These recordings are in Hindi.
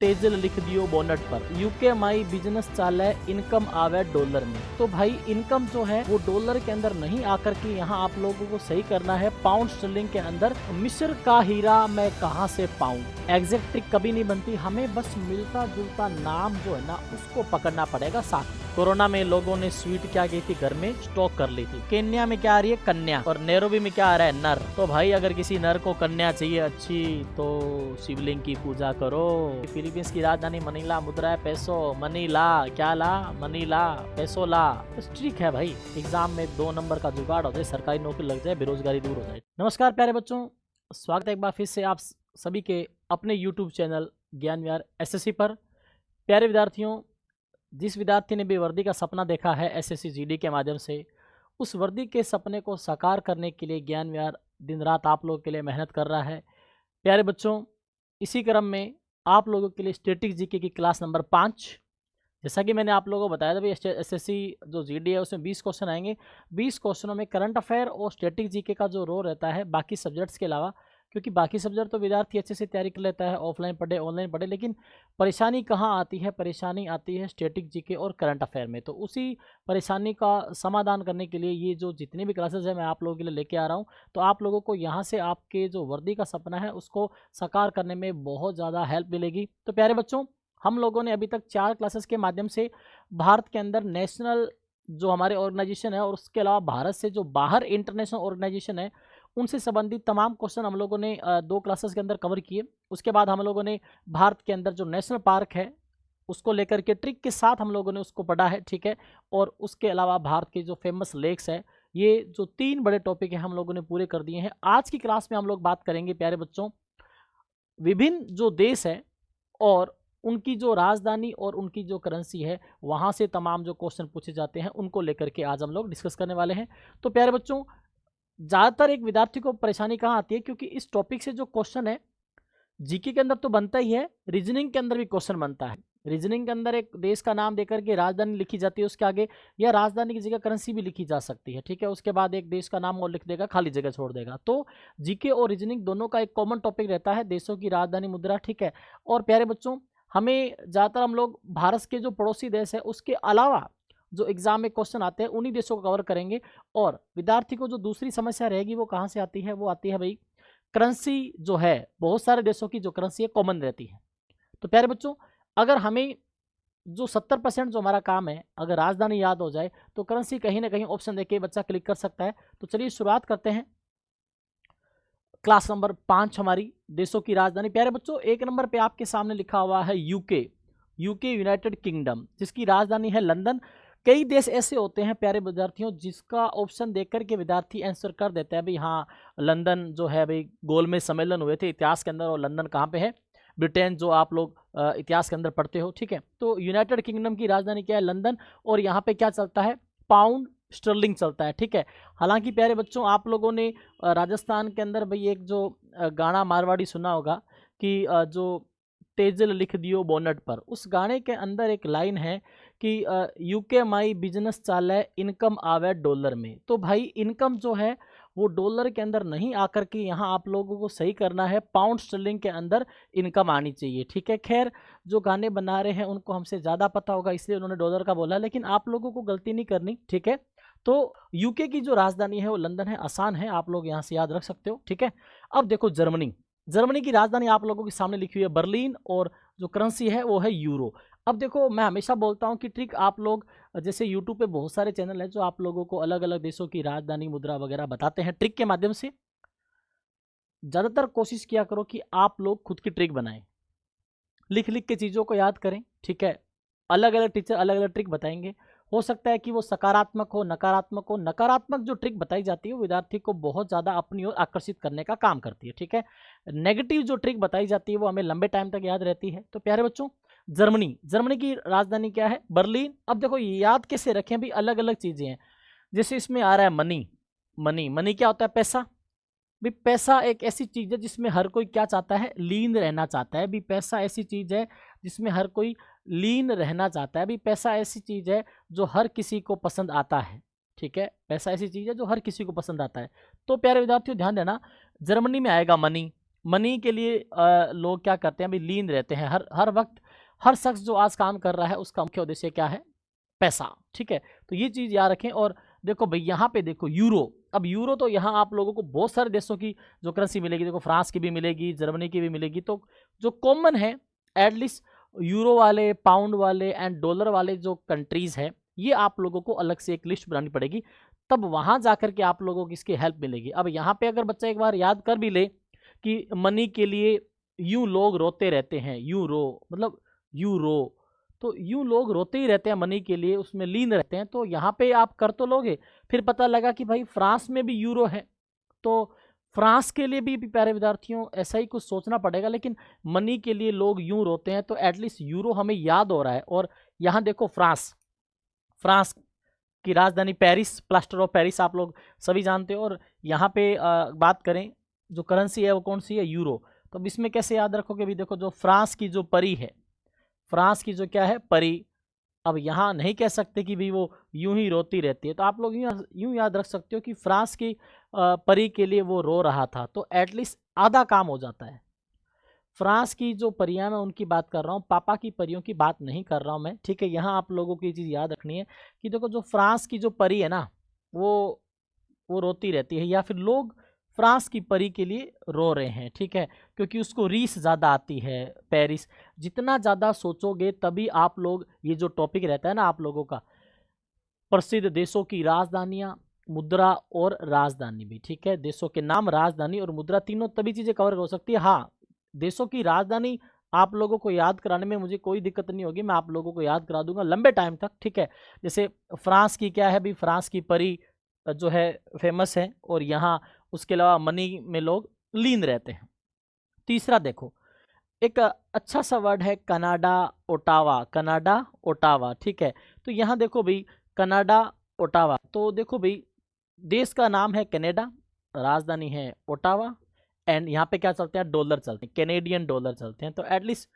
तेजल लिख दियो बोनट पर, यूके माई बिजनेस चाल है, इनकम आवे डॉलर में। तो भाई इनकम जो है वो डॉलर के अंदर नहीं आकर के यहाँ आप लोगों को सही करना है पाउंड स्टर्लिंग के अंदर। मिस्र का हीरा मैं कहाँ से पाऊं, एग्जैक्ट ट्रिक कभी नहीं बनती, हमें बस मिलता जुलता नाम जो है ना उसको पकड़ना पड़ेगा साथ। कोरोना में लोगों ने स्वीट क्या की थी, घर में स्टॉक कर ली थी। केन्या में क्या आ रही है, कन्या, और नैरोबी में क्या आ रहा है, नर। तो भाई अगर किसी नर को कन्या चाहिए अच्छी तो शिवलिंग की पूजा करो। फिलीपींस की राजधानी मनीला, मुद्रा है पेसो, मनीला, क्या ला, मनीला, पेसो ला। बस ठीक है भाई, एग्जाम में 2 नंबर का जुगाड़ हो जाए, सरकारी नौकरी लग जाए, बेरोजगारी दूर हो जाए। नमस्कार प्यारे बच्चों, स्वागत है एक बार फिर से आप सभी के अपने यूट्यूब चैनल ज्ञान विहार एसएससी पर। प्यारे विद्यार्थियों, जिस विद्यार्थी ने भी वर्दी का सपना देखा है एसएससी जीडी के माध्यम से, उस वर्दी के सपने को साकार करने के लिए ज्ञान विहार दिन रात आप लोगों के लिए मेहनत कर रहा है। प्यारे बच्चों, इसी क्रम में आप लोगों के लिए स्टैटिक जीके की क्लास नंबर 5, जैसा कि मैंने आप लोगों को बताया था भाई एसएससी जो जीडी है उसमें 20 क्वेश्चन आएंगे। 20 क्वेश्चनों में करंट अफेयर और स्टैटिक जीके का जो रो रहता है बाकी सब्जेक्ट्स के अलावा, क्योंकि बाकी सब्जेक्ट तो विद्यार्थी अच्छे से तैयारी कर लेता है, ऑफलाइन पढ़े ऑनलाइन पढ़े, लेकिन परेशानी कहाँ आती है, परेशानी आती है स्टैटिक जीके और करंट अफेयर में। तो उसी परेशानी का समाधान करने के लिए ये जो जितनी भी क्लासेस है मैं आप लोगों के लिए लेके आ रहा हूँ। तो आप लोगों को यहाँ से आपके जो वर्दी का सपना है उसको साकार करने में बहुत ज़्यादा हेल्प मिलेगी। तो प्यारे बच्चों, हम लोगों ने अभी तक 4 क्लासेस के माध्यम से भारत के अंदर नेशनल जो हमारे ऑर्गेनाइजेशन है और उसके अलावा भारत से जो बाहर इंटरनेशनल ऑर्गेनाइजेशन है उनसे संबंधित तमाम क्वेश्चन हम लोगों ने 2 क्लासेस के अंदर कवर किए। उसके बाद हम लोगों ने भारत के अंदर जो नेशनल पार्क है उसको लेकर के ट्रिक के साथ हम लोगों ने उसको पढ़ा है, ठीक है। और उसके अलावा भारत के जो फेमस लेक्स है, ये जो 3 बड़े टॉपिक है हम लोगों ने पूरे कर दिए हैं। आज की क्लास में हम लोग बात करेंगे प्यारे बच्चों, विभिन्न जो देश है और उनकी जो राजधानी और उनकी जो करेंसी है वहाँ से तमाम जो क्वेश्चन पूछे जाते हैं उनको लेकर के आज हम लोग डिस्कस करने वाले हैं। तो प्यारे बच्चों, ज़्यादातर एक विद्यार्थी को परेशानी कहाँ आती है, क्योंकि इस टॉपिक से जो क्वेश्चन है जीके के अंदर तो बनता ही है, रीजनिंग के अंदर भी क्वेश्चन बनता है। रीजनिंग के अंदर एक देश का नाम देकर के राजधानी लिखी जाती है उसके आगे, या राजधानी की जगह करेंसी भी लिखी जा सकती है, ठीक है। उसके बाद एक देश का नाम और लिख देगा, खाली जगह छोड़ देगा। तो जीके और रीजनिंग दोनों का एक कॉमन टॉपिक रहता है, देशों की राजधानी मुद्रा, ठीक है। और प्यारे बच्चों, हमें ज़्यादातर हम लोग भारत के जो पड़ोसी देश है उसके अलावा जो एग्जाम में क्वेश्चन आते हैं उन्हीं देशों को कवर करेंगे। और विद्यार्थी को जो दूसरी समस्या रहेगी वो कहाँ से आती है, वो आती है भाई करेंसी जो है, बहुत सारे देशों की जो करेंसी है कॉमन रहती है। तो प्यारे बच्चों, अगर हमें जो 70% जो हमारा काम है, अगर राजधानी याद हो जाए तो करेंसी कहीं ना कहीं ऑप्शन देके बच्चा क्लिक कर सकता है। तो चलिए शुरुआत करते हैं। क्लास नंबर 5 हमारी देशों की राजधानी। प्यारे बच्चों, 1 नंबर पे आपके सामने लिखा हुआ है यूके, यूके यूनाइटेड किंगडम, जिसकी राजधानी है लंदन। कई देश ऐसे होते हैं प्यारे विद्यार्थियों जिसका ऑप्शन देख के विद्यार्थी आंसर कर देता है भाई हाँ लंदन जो है भाई, गोल में सम्मेलन हुए थे इतिहास के अंदर, और लंदन कहाँ पे है, ब्रिटेन, जो आप लोग इतिहास के अंदर पढ़ते हो, ठीक है। तो यूनाइटेड किंगडम की राजधानी क्या है, लंदन। और यहाँ पे क्या चलता है, पाउंड स्टर्लिंग चलता है, ठीक है। हालांकि प्यारे बच्चों, आप लोगों ने राजस्थान के अंदर भाई एक जो गाना मारवाड़ी सुना होगा कि जो तेजल लिख दियो बोनट पर, उस गाने के अंदर एक लाइन है कि यूके माई बिजनेस चाल है, इनकम आवे डॉलर में। तो भाई इनकम जो है वो डॉलर के अंदर नहीं आकर के यहाँ आप लोगों को सही करना है, पाउंड स्टर्लिंग के अंदर इनकम आनी चाहिए, ठीक है। खैर, जो गाने बना रहे हैं उनको हमसे ज़्यादा पता होगा इसलिए उन्होंने डॉलर का बोला, लेकिन आप लोगों को गलती नहीं करनी, ठीक है। तो यूके की जो राजधानी है वो लंदन है, आसान है, आप लोग यहाँ से याद रख सकते हो, ठीक है। अब देखो जर्मनी, जर्मनी की राजधानी आप लोगों के सामने लिखी हुई है बर्लिन, और जो करेंसी है वो है यूरो। अब देखो, मैं हमेशा बोलता हूँ कि ट्रिक आप लोग, जैसे यूट्यूब पे बहुत सारे चैनल हैं जो आप लोगों को अलग अलग देशों की राजधानी मुद्रा वगैरह बताते हैं ट्रिक के माध्यम से। ज़्यादातर कोशिश किया करो कि आप लोग खुद की ट्रिक बनाएं, लिख लिख के चीज़ों को याद करें, ठीक है। अलग अलग टीचर अलग अलग ट्रिक बताएंगे, हो सकता है कि वो सकारात्मक हो, नकारात्मक हो। नकारात्मक जो ट्रिक बताई जाती है वो विद्यार्थी को बहुत ज़्यादा अपनी ओर आकर्षित करने का काम करती है, ठीक है। नेगेटिव जो ट्रिक बताई जाती है वो हमें लंबे टाइम तक याद रहती है। तो प्यारे बच्चों, जर्मनी, जर्मनी की राजधानी क्या है, बर्लिन। अब देखो याद कैसे रखें भी, अलग अलग चीज़ें हैं। जैसे इसमें आ रहा है मनी, मनी, मनी क्या होता है, पैसा। भी पैसा एक ऐसी चीज़ है जिसमें हर कोई क्या चाहता है, लीन रहना चाहता है। भी पैसा ऐसी चीज़ है जिसमें हर कोई लीन रहना चाहता है। भी पैसा ऐसी चीज़ है जो हर किसी को पसंद आता है, ठीक है। पैसा ऐसी चीज़ है जो हर किसी को पसंद आता है। तो प्यारे विद्यार्थियों ध्यान देना, जर्मनी में आएगा मनी, मनी के लिए लोग क्या करते हैं, अभी लीन रहते हैं हर वक्त। हर शख्स जो आज काम कर रहा है उसका मुख्य उद्देश्य क्या है, पैसा, ठीक है। तो ये चीज़ याद रखें। और देखो भाई यहाँ पे देखो यूरो, अब यूरो तो यहाँ आप लोगों को बहुत सारे देशों की जो करेंसी मिलेगी, देखो फ्रांस की भी मिलेगी, जर्मनी की भी मिलेगी। तो जो कॉमन है एटलीस्ट यूरो वाले, पाउंड वाले एंड डॉलर वाले जो कंट्रीज है, ये आप लोगों को अलग से एक लिस्ट बनानी पड़ेगी, तब वहां जाकर के आप लोगों को इसकी हेल्प मिलेगी। अब यहाँ पे अगर बच्चा एक बार याद कर भी ले कि मनी के लिए यूं लोग रोते रहते हैं, यूं रो मतलब यूरो, तो यूं लोग रोते ही रहते हैं मनी के लिए, उसमें लीन रहते हैं। तो यहाँ पे आप कर तो लोगे, फिर पता लगा कि भाई फ्रांस में भी यूरो है, तो फ्रांस के लिए भी प्यारे विद्यार्थियों ऐसा ही कुछ सोचना पड़ेगा। लेकिन मनी के लिए लोग यूं रोते हैं, तो एटलीस्ट यूरो हमें याद हो रहा है। और यहाँ देखो फ्रांस, फ्रांस की राजधानी पेरिस, प्लास्टर ऑफ पेरिस आप लोग सभी जानते हो। और यहाँ पे बात करें जो करेंसी है वो कौन सी है, यूरो। तो अब इसमें कैसे याद रखोगे, भी देखो जो फ्रांस की जो परी है, फ्रांस की जो क्या है परी, अब यहाँ नहीं कह सकते कि भी वो यूं ही रोती रहती है, तो आप लोग यूं याद रख सकते हो कि फ्रांस की परी के लिए वो रो रहा था, तो एटलीस्ट आधा काम हो जाता है। फ्रांस की जो परियां मैं उनकी बात कर रहा हूँ, पापा की परियों की बात नहीं कर रहा हूँ मैं, ठीक है। यहाँ आप लोगों को ये चीज़ याद रखनी है कि देखो जो फ्रांस की जो परी है ना, वो रोती रहती है, या फिर लोग फ्रांस की परी के लिए रो रहे हैं, ठीक है, क्योंकि उसको रीस ज़्यादा आती है। पेरिस, जितना ज़्यादा सोचोगे तभी आप लोग, ये जो टॉपिक रहता है ना आप लोगों का, प्रसिद्ध देशों की राजधानियाँ, मुद्रा और राजधानी भी, ठीक है। देशों के नाम, राजधानी और मुद्रा, तीनों तभी चीज़ें कवर हो सकती है। हाँ, देशों की राजधानी आप लोगों को याद कराने में मुझे कोई दिक्कत नहीं होगी, मैं आप लोगों को याद करा दूंगा लंबे टाइम तक, ठीक है। जैसे फ्रांस की क्या है भी, फ्रांस की परी जो है फेमस है, और यहाँ उसके अलावा मनी में लोग लीन रहते हैं। तीसरा देखो, एक अच्छा सा वर्ड है कनाडा ओटावा, कनाडा ओटावा, ठीक है। तो यहाँ देखो भाई कनाडा ओटावा, तो देखो भाई देश का नाम है कनाडा, राजधानी है ओटावा, एंड यहाँ पे क्या चलते हैं, डॉलर चलते हैं, कैनेडियन डॉलर चलते हैं। तो at least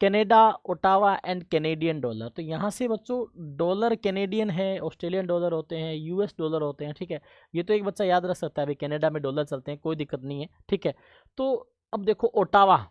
Canada Ottawa and Canadian dollar, तो यहाँ से बच्चों डॉलर कैनेडियन है, ऑस्ट्रेलियन डॉलर होते हैं, यूएस डॉलर होते हैं, ठीक है। ये तो एक बच्चा याद रख सकता है भाई, कनाडा में डॉलर चलते हैं, कोई दिक्कत नहीं है, ठीक है। तो अब देखो ओटावा,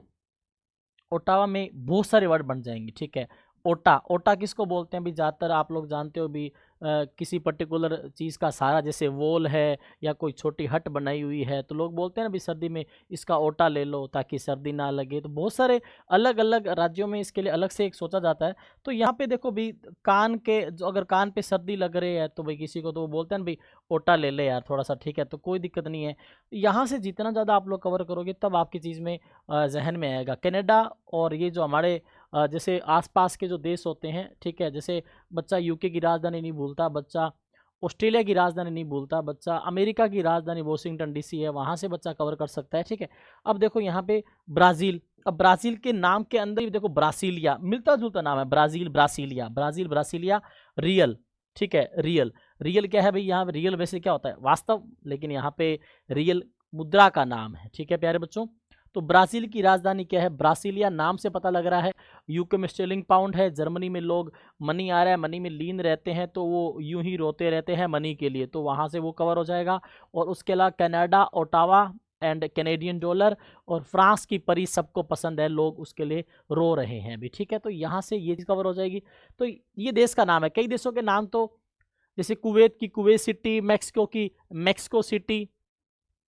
ओटावा में बहुत सारे वर्ड बन जाएंगे, ठीक है। ओटा, ओटा किसको बोलते हैं भी, ज़्यादातर आप लोग जानते हो भी, किसी पर्टिकुलर चीज़ का सहारा, जैसे वॉल है या कोई छोटी हट बनाई हुई है, तो लोग बोलते हैं ना भी सर्दी में इसका ओटा ले लो ताकि सर्दी ना लगे। तो बहुत सारे अलग अलग राज्यों में इसके लिए अलग से एक सोचा जाता है। तो यहाँ पे देखो भी कान के जो, अगर कान पे सर्दी लग रही है तो भाई किसी को तो वो बोलते हैं ना भाई ओटा ले ले यार थोड़ा सा, ठीक है, तो कोई दिक्कत नहीं है। यहाँ से जितना ज़्यादा आप लोग कवर करोगे तब आपकी चीज़ में जहन में आएगा। कनाडा और ये जो हमारे जैसे आसपास के जो देश होते हैं, ठीक है, जैसे बच्चा यूके की राजधानी नहीं भूलता, बच्चा ऑस्ट्रेलिया की राजधानी नहीं भूलता, बच्चा अमेरिका की राजधानी वॉशिंगटन डीसी है, वहाँ से बच्चा कवर कर सकता है, ठीक है। अब देखो यहाँ पे ब्राज़ील, अब ब्राज़ील के नाम के अंदर ही देखो ब्रासीलिया, मिलता जुलता नाम है, Brazil Brasilia, Brazil Brasilia, real, ठीक है। रियल, रियल क्या है भाई, यहाँ रियल वैसे क्या होता है, वास्तव, लेकिन यहाँ पे रियल मुद्रा का नाम है, ठीक है प्यारे बच्चों। तो ब्राज़ील की राजधानी क्या है, ब्रासीलिया, नाम से पता लग रहा है। यूके में स्टर्लिंग पाउंड है, जर्मनी में लोग मनी आ रहा है, मनी में लीन रहते हैं, तो वो यूं ही रोते रहते हैं मनी के लिए, तो वहाँ से वो कवर हो जाएगा। और उसके अलावा Canada Ottawa and Canadian dollar, और फ्रांस की परी सबको पसंद है, लोग उसके लिए रो रहे हैं अभी, ठीक है। तो यहाँ से ये चीज़ कवर हो जाएगी। तो ये देश का नाम है, कई देशों के नाम तो जैसे कुवैत की कुवैत सिटी, मैक्सिको की मैक्सिको सिटी,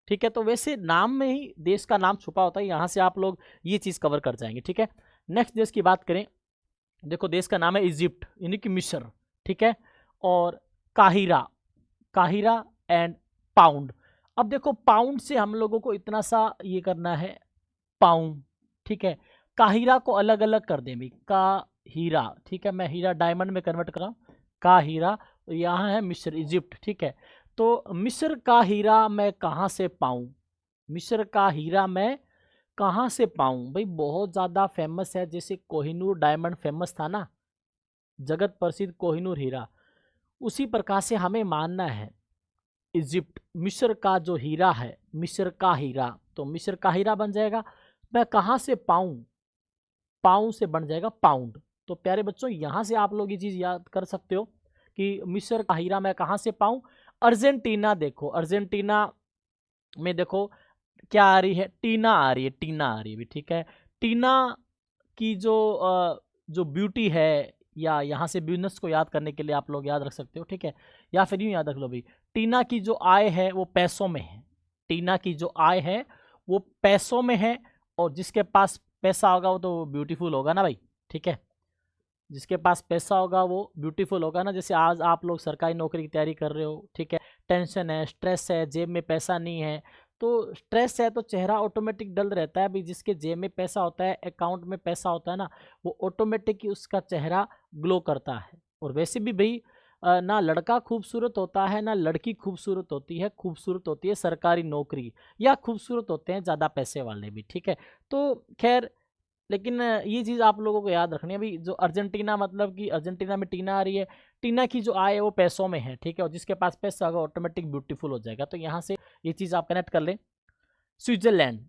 ठीक है। तो वैसे नाम में ही देश का नाम छुपा होता है, यहाँ से आप लोग ये चीज़ कवर कर जाएंगे, ठीक है। नेक्स्ट देश की बात करें, देखो देश का नाम है इजिप्ट, यानी कि मिस्र, ठीक है। और काहिरा, काहिरा एंड पाउंड। अब देखो पाउंड से हम लोगों को इतना सा ये करना है, पाउंड, ठीक है। काहिरा को अलग अलग कर दें भी, काहिरा, ठीक है, मैं हीरा डायमंड में कन्वर्ट कर रहा हूँ, काहिरा। तो यहाँ है मिस्र, इजिप्ट, ठीक है। तो मिस्र का हीरा मैं कहाँ से पाऊँ, मिस्र का हीरा मैं कहाँ से पाऊँ भाई, बहुत ज़्यादा फेमस है, जैसे कोहिनूर डायमंड फेमस था ना, जगत प्रसिद्ध कोहिनूर हीरा, उसी प्रकार से हमें मानना है इजिप्ट, मिस्र का जो हीरा है, मिस्र का हीरा, तो मिस्र का हीरा बन जाएगा। मैं कहाँ से पाऊँ, पाऊँ से बन जाएगा पाउंड। तो प्यारे बच्चों यहाँ से आप लोग ये चीज़ याद कर सकते हो कि मिस्र का हीरा मैं कहाँ से पाऊँ। अर्जेंटीना देखो, अर्जेंटीना में देखो क्या आ रही है, टीना आ रही है, टीना आ रही है भी, ठीक है। टीना की जो ब्यूटी है, या यहाँ से बिजनेस को याद करने के लिए आप लोग याद रख सकते हो, ठीक है। या फिर यूँ याद रख लो भाई, टीना की जो आय है वो पैसों में है। टीना की जो आय है वो पैसों में है, और जिसके पास पैसा होगा वो तो ब्यूटीफुल होगा ना भाई, ठीक है। जिसके पास पैसा होगा वो ब्यूटीफुल होगा ना। जैसे आज आप लोग सरकारी नौकरी की तैयारी कर रहे हो, ठीक है, टेंशन है, स्ट्रेस है, जेब में पैसा नहीं है, तो स्ट्रेस है तो चेहरा ऑटोमेटिक डल रहता है भाई। जिसके जेब में पैसा होता है, अकाउंट में पैसा होता है ना, वो ऑटोमेटिक ही उसका चेहरा ग्लो करता है। और वैसे भी भाई ना लड़का खूबसूरत होता है ना लड़की खूबसूरत होती है, खूबसूरत होती है सरकारी नौकरी, या खूबसूरत होते हैं ज़्यादा पैसे वाले भी, ठीक है। तो खैर, लेकिन ये चीज़ आप लोगों को याद रखनी है भाई, जो अर्जेंटीना, मतलब कि अर्जेंटीना में टीना आ रही है, टीना की जो आय है वो पैसों में है, ठीक है। और जिसके पास पैसा होगा ऑटोमेटिक ब्यूटीफुल हो जाएगा। तो यहाँ से ये चीज़ आप कनेक्ट कर लें। स्विट्जरलैंड,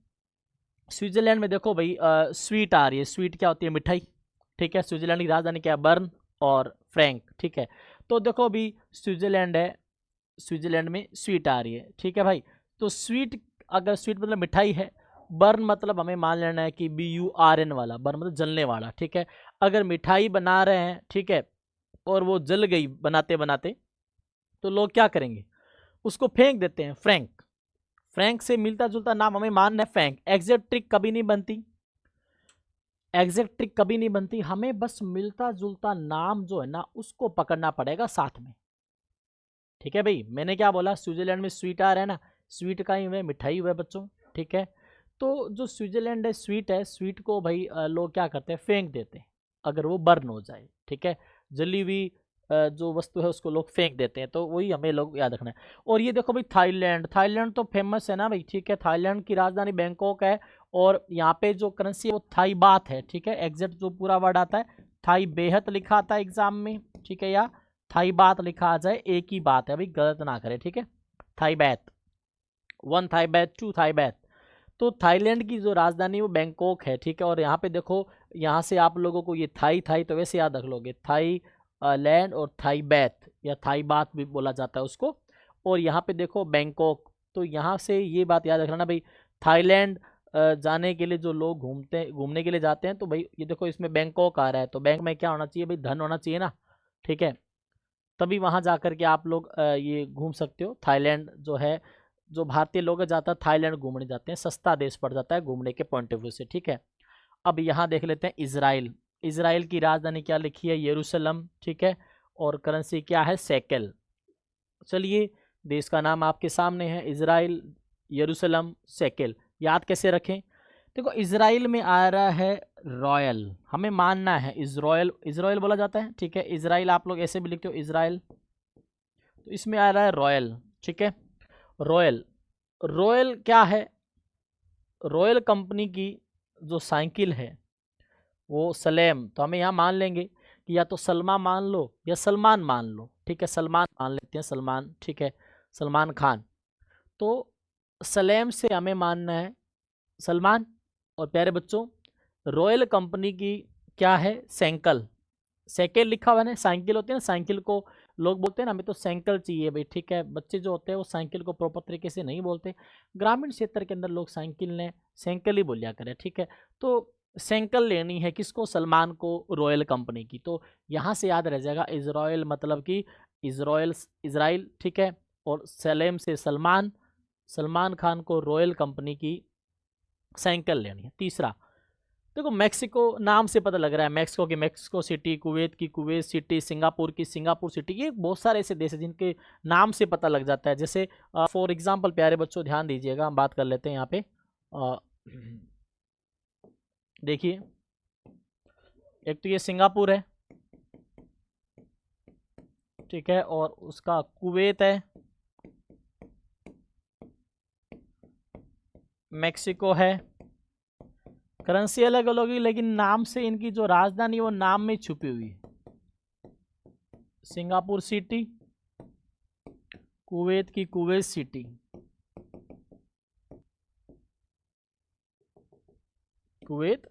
स्विट्जरलैंड में देखो भाई स्वीट आ रही है। स्वीट क्या होती है, मिठाई, ठीक है। स्विट्जरलैंड की राजधानी क्या है, बर्न और फ्रैंक, ठीक है। तो देखो अभी स्विट्जरलैंड है, स्विट्जरलैंड में स्वीट आ रही है, ठीक है भाई। तो स्वीट, अगर स्वीट मतलब मिठाई है, बर्न मतलब हमें मान लेना है कि BURN वाला, बर्न मतलब जलने वाला, ठीक है। अगर मिठाई बना रहे हैं, ठीक है, और वो जल गई बनाते बनाते, तो लोग क्या करेंगे, उसको फेंक देते हैं। फ्रैंक, फ्रैंक से मिलता जुलता नाम हमें मानना है फ्रैंक। एग्जैक्ट ट्रिक कभी नहीं बनती, एग्जैक्ट ट्रिक कभी नहीं बनती, हमें बस मिलता जुलता नाम जो है ना उसको पकड़ना पड़ेगा साथ में, ठीक है भाई। मैंने क्या बोला, स्विट्जरलैंड में स्वीट आ रहा है ना, स्वीट का ही हुआ, मिठाई हुआ बच्चों, ठीक है। तो जो स्विट्जरलैंड है, स्वीट को भाई लोग क्या करते हैं, फेंक देते हैं अगर वो बर्न हो जाए, ठीक है। जली हुई जो वस्तु है उसको लोग फेंक देते हैं, तो वही हमें लोग याद रखना है। और ये देखो भाई थाईलैंड, थाईलैंड तो फेमस है ना भाई, ठीक है। थाईलैंड की राजधानी बैंकॉक है, और यहाँ पे जो करेंसी है वो थाई बात है, ठीक है। एग्जैक्ट जो पूरा वर्ड आता है, थाई बेहत लिखा आता है एग्जाम में, ठीक है, या थाई बात लिखा आ जाए, एक ही बात है भाई, गलत ना करे, ठीक है। थाई बैत, वन थाई बैत, टू थाई बैत। तो थाईलैंड की जो राजधानी है वो बैंकॉक है, ठीक है। और यहाँ पे देखो, यहाँ से आप लोगों को ये थाई थाई तो वैसे याद रख लोगे, थाई लैंड और थाई बैत या थाई बात भी बोला जाता है उसको। और यहाँ पे देखो बैंकॉक, तो यहाँ से ये बात याद रखना भाई, थाईलैंड जाने के लिए जो लोग घूमने के लिए जाते हैं, तो भाई ये देखो इसमें बैंकॉक आ रहा है, तो बैंक में क्या होना चाहिए भाई, धन होना चाहिए ना, ठीक है। तभी वहाँ जा कर के आप लोग ये घूम सकते हो। थाईलैंड जो है, जो भारतीय लोग हैं ज़्यादातर थाईलैंड घूमने जाते हैं, सस्ता देश पड़ जाता है घूमने के पॉइंट ऑफ व्यू से, ठीक है। अब यहाँ देख लेते हैं इजराइल, इजराइल की राजधानी क्या लिखी है, यरूशलेम, ठीक है। और करेंसी क्या है, शेकेल। चलिए, देश का नाम आपके सामने है, इजराइल, यरूशलेम, शेकेल। याद कैसे रखें, देखो इजराइल में आ रहा है रॉयल, हमें मानना है इजराइल, इजराइल बोला जाता है, ठीक है। इजराइल आप लोग ऐसे भी लिखते हो इजराइल, तो इसमें आ रहा है रॉयल, ठीक है। रॉयल, रॉयल क्या है, रॉयल कंपनी की जो साइकिल है वो सलेम, तो हमें यहाँ मान लेंगे कि या तो सलमा मान लो या सलमान मान लो, ठीक है। सलमान मान लेते हैं, सलमान, ठीक है, सलमान खान। तो सलेम से हमें मानना है सलमान। और प्यारे बच्चों, रॉयल कंपनी की क्या है, सैंकल, साइकिल लिखा हुआ है ना, साइकिल होती है ना, साइकिल को लोग बोलते हैं ना, हमें तो साइकिल चाहिए भाई, ठीक है। बच्चे जो होते हैं वो साइकिल को प्रॉपर तरीके से नहीं बोलते, ग्रामीण क्षेत्र के अंदर लोग साइकिल ने साइकिल ही बोलिया करें, ठीक है। तो साइकिल लेनी है किसको, सलमान को, रॉयल कंपनी की। तो यहाँ से याद रह जाएगा इजराइल मतलब कि इजराइल, इजराइल, ठीक है। और सलेम से सलमान, सलमान खान को रॉयल कंपनी की साइकिल लेनी है। तीसरा देखो, मेक्सिको नाम से पता लग रहा है, मेक्सिको की मेक्सिको सिटी, कुवैत की कुवैत सिटी, सिंगापुर की सिंगापुर सिटी, ये बहुत सारे ऐसे देश हैं जिनके नाम से पता लग जाता है। जैसे फॉर एग्जांपल, प्यारे बच्चों ध्यान दीजिएगा, हम बात कर लेते हैं यहाँ पे। देखिए, एक तो ये सिंगापुर है, ठीक है, और उसका कुवैत है, मेक्सिको है। करेंसी अलग अलग होगी, लेकिन नाम से इनकी जो राजधानी है वो नाम में छुपी हुई है। सिंगापुर सिटी, कुवैत की Kuwait city, Kuwait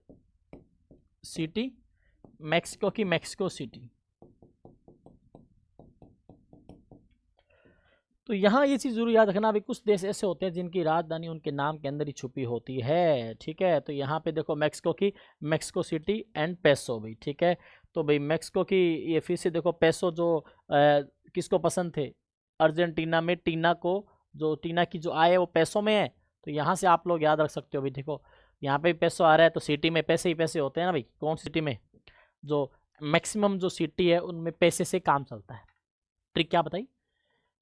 city, Mexico की मेक्सिको सिटी। तो यहाँ ये चीज़ जरूर याद रखना, अभी कुछ देश ऐसे होते हैं जिनकी राजधानी उनके नाम के अंदर ही छुपी होती है, ठीक है। तो यहाँ पे देखो मैक्सिको की मैक्सिको सिटी एंड पेसो भाई, ठीक है। तो भाई मैक्सिको की ये फिर से देखो पेसो जो किसको पसंद थे, अर्जेंटीना में टीना को, जो टीना की जो आय है वो पैसों में है, तो यहाँ से आप लोग याद रख सकते हो भाई। देखो यहाँ पे भी पैसों आ रहा है, तो सिटी में पैसे ही पैसे होते हैं ना भाई। कौन सिटी में, जो मैक्सिमम जो सिटी है उनमें पैसे से काम चलता है। ट्रिक क्या बताई,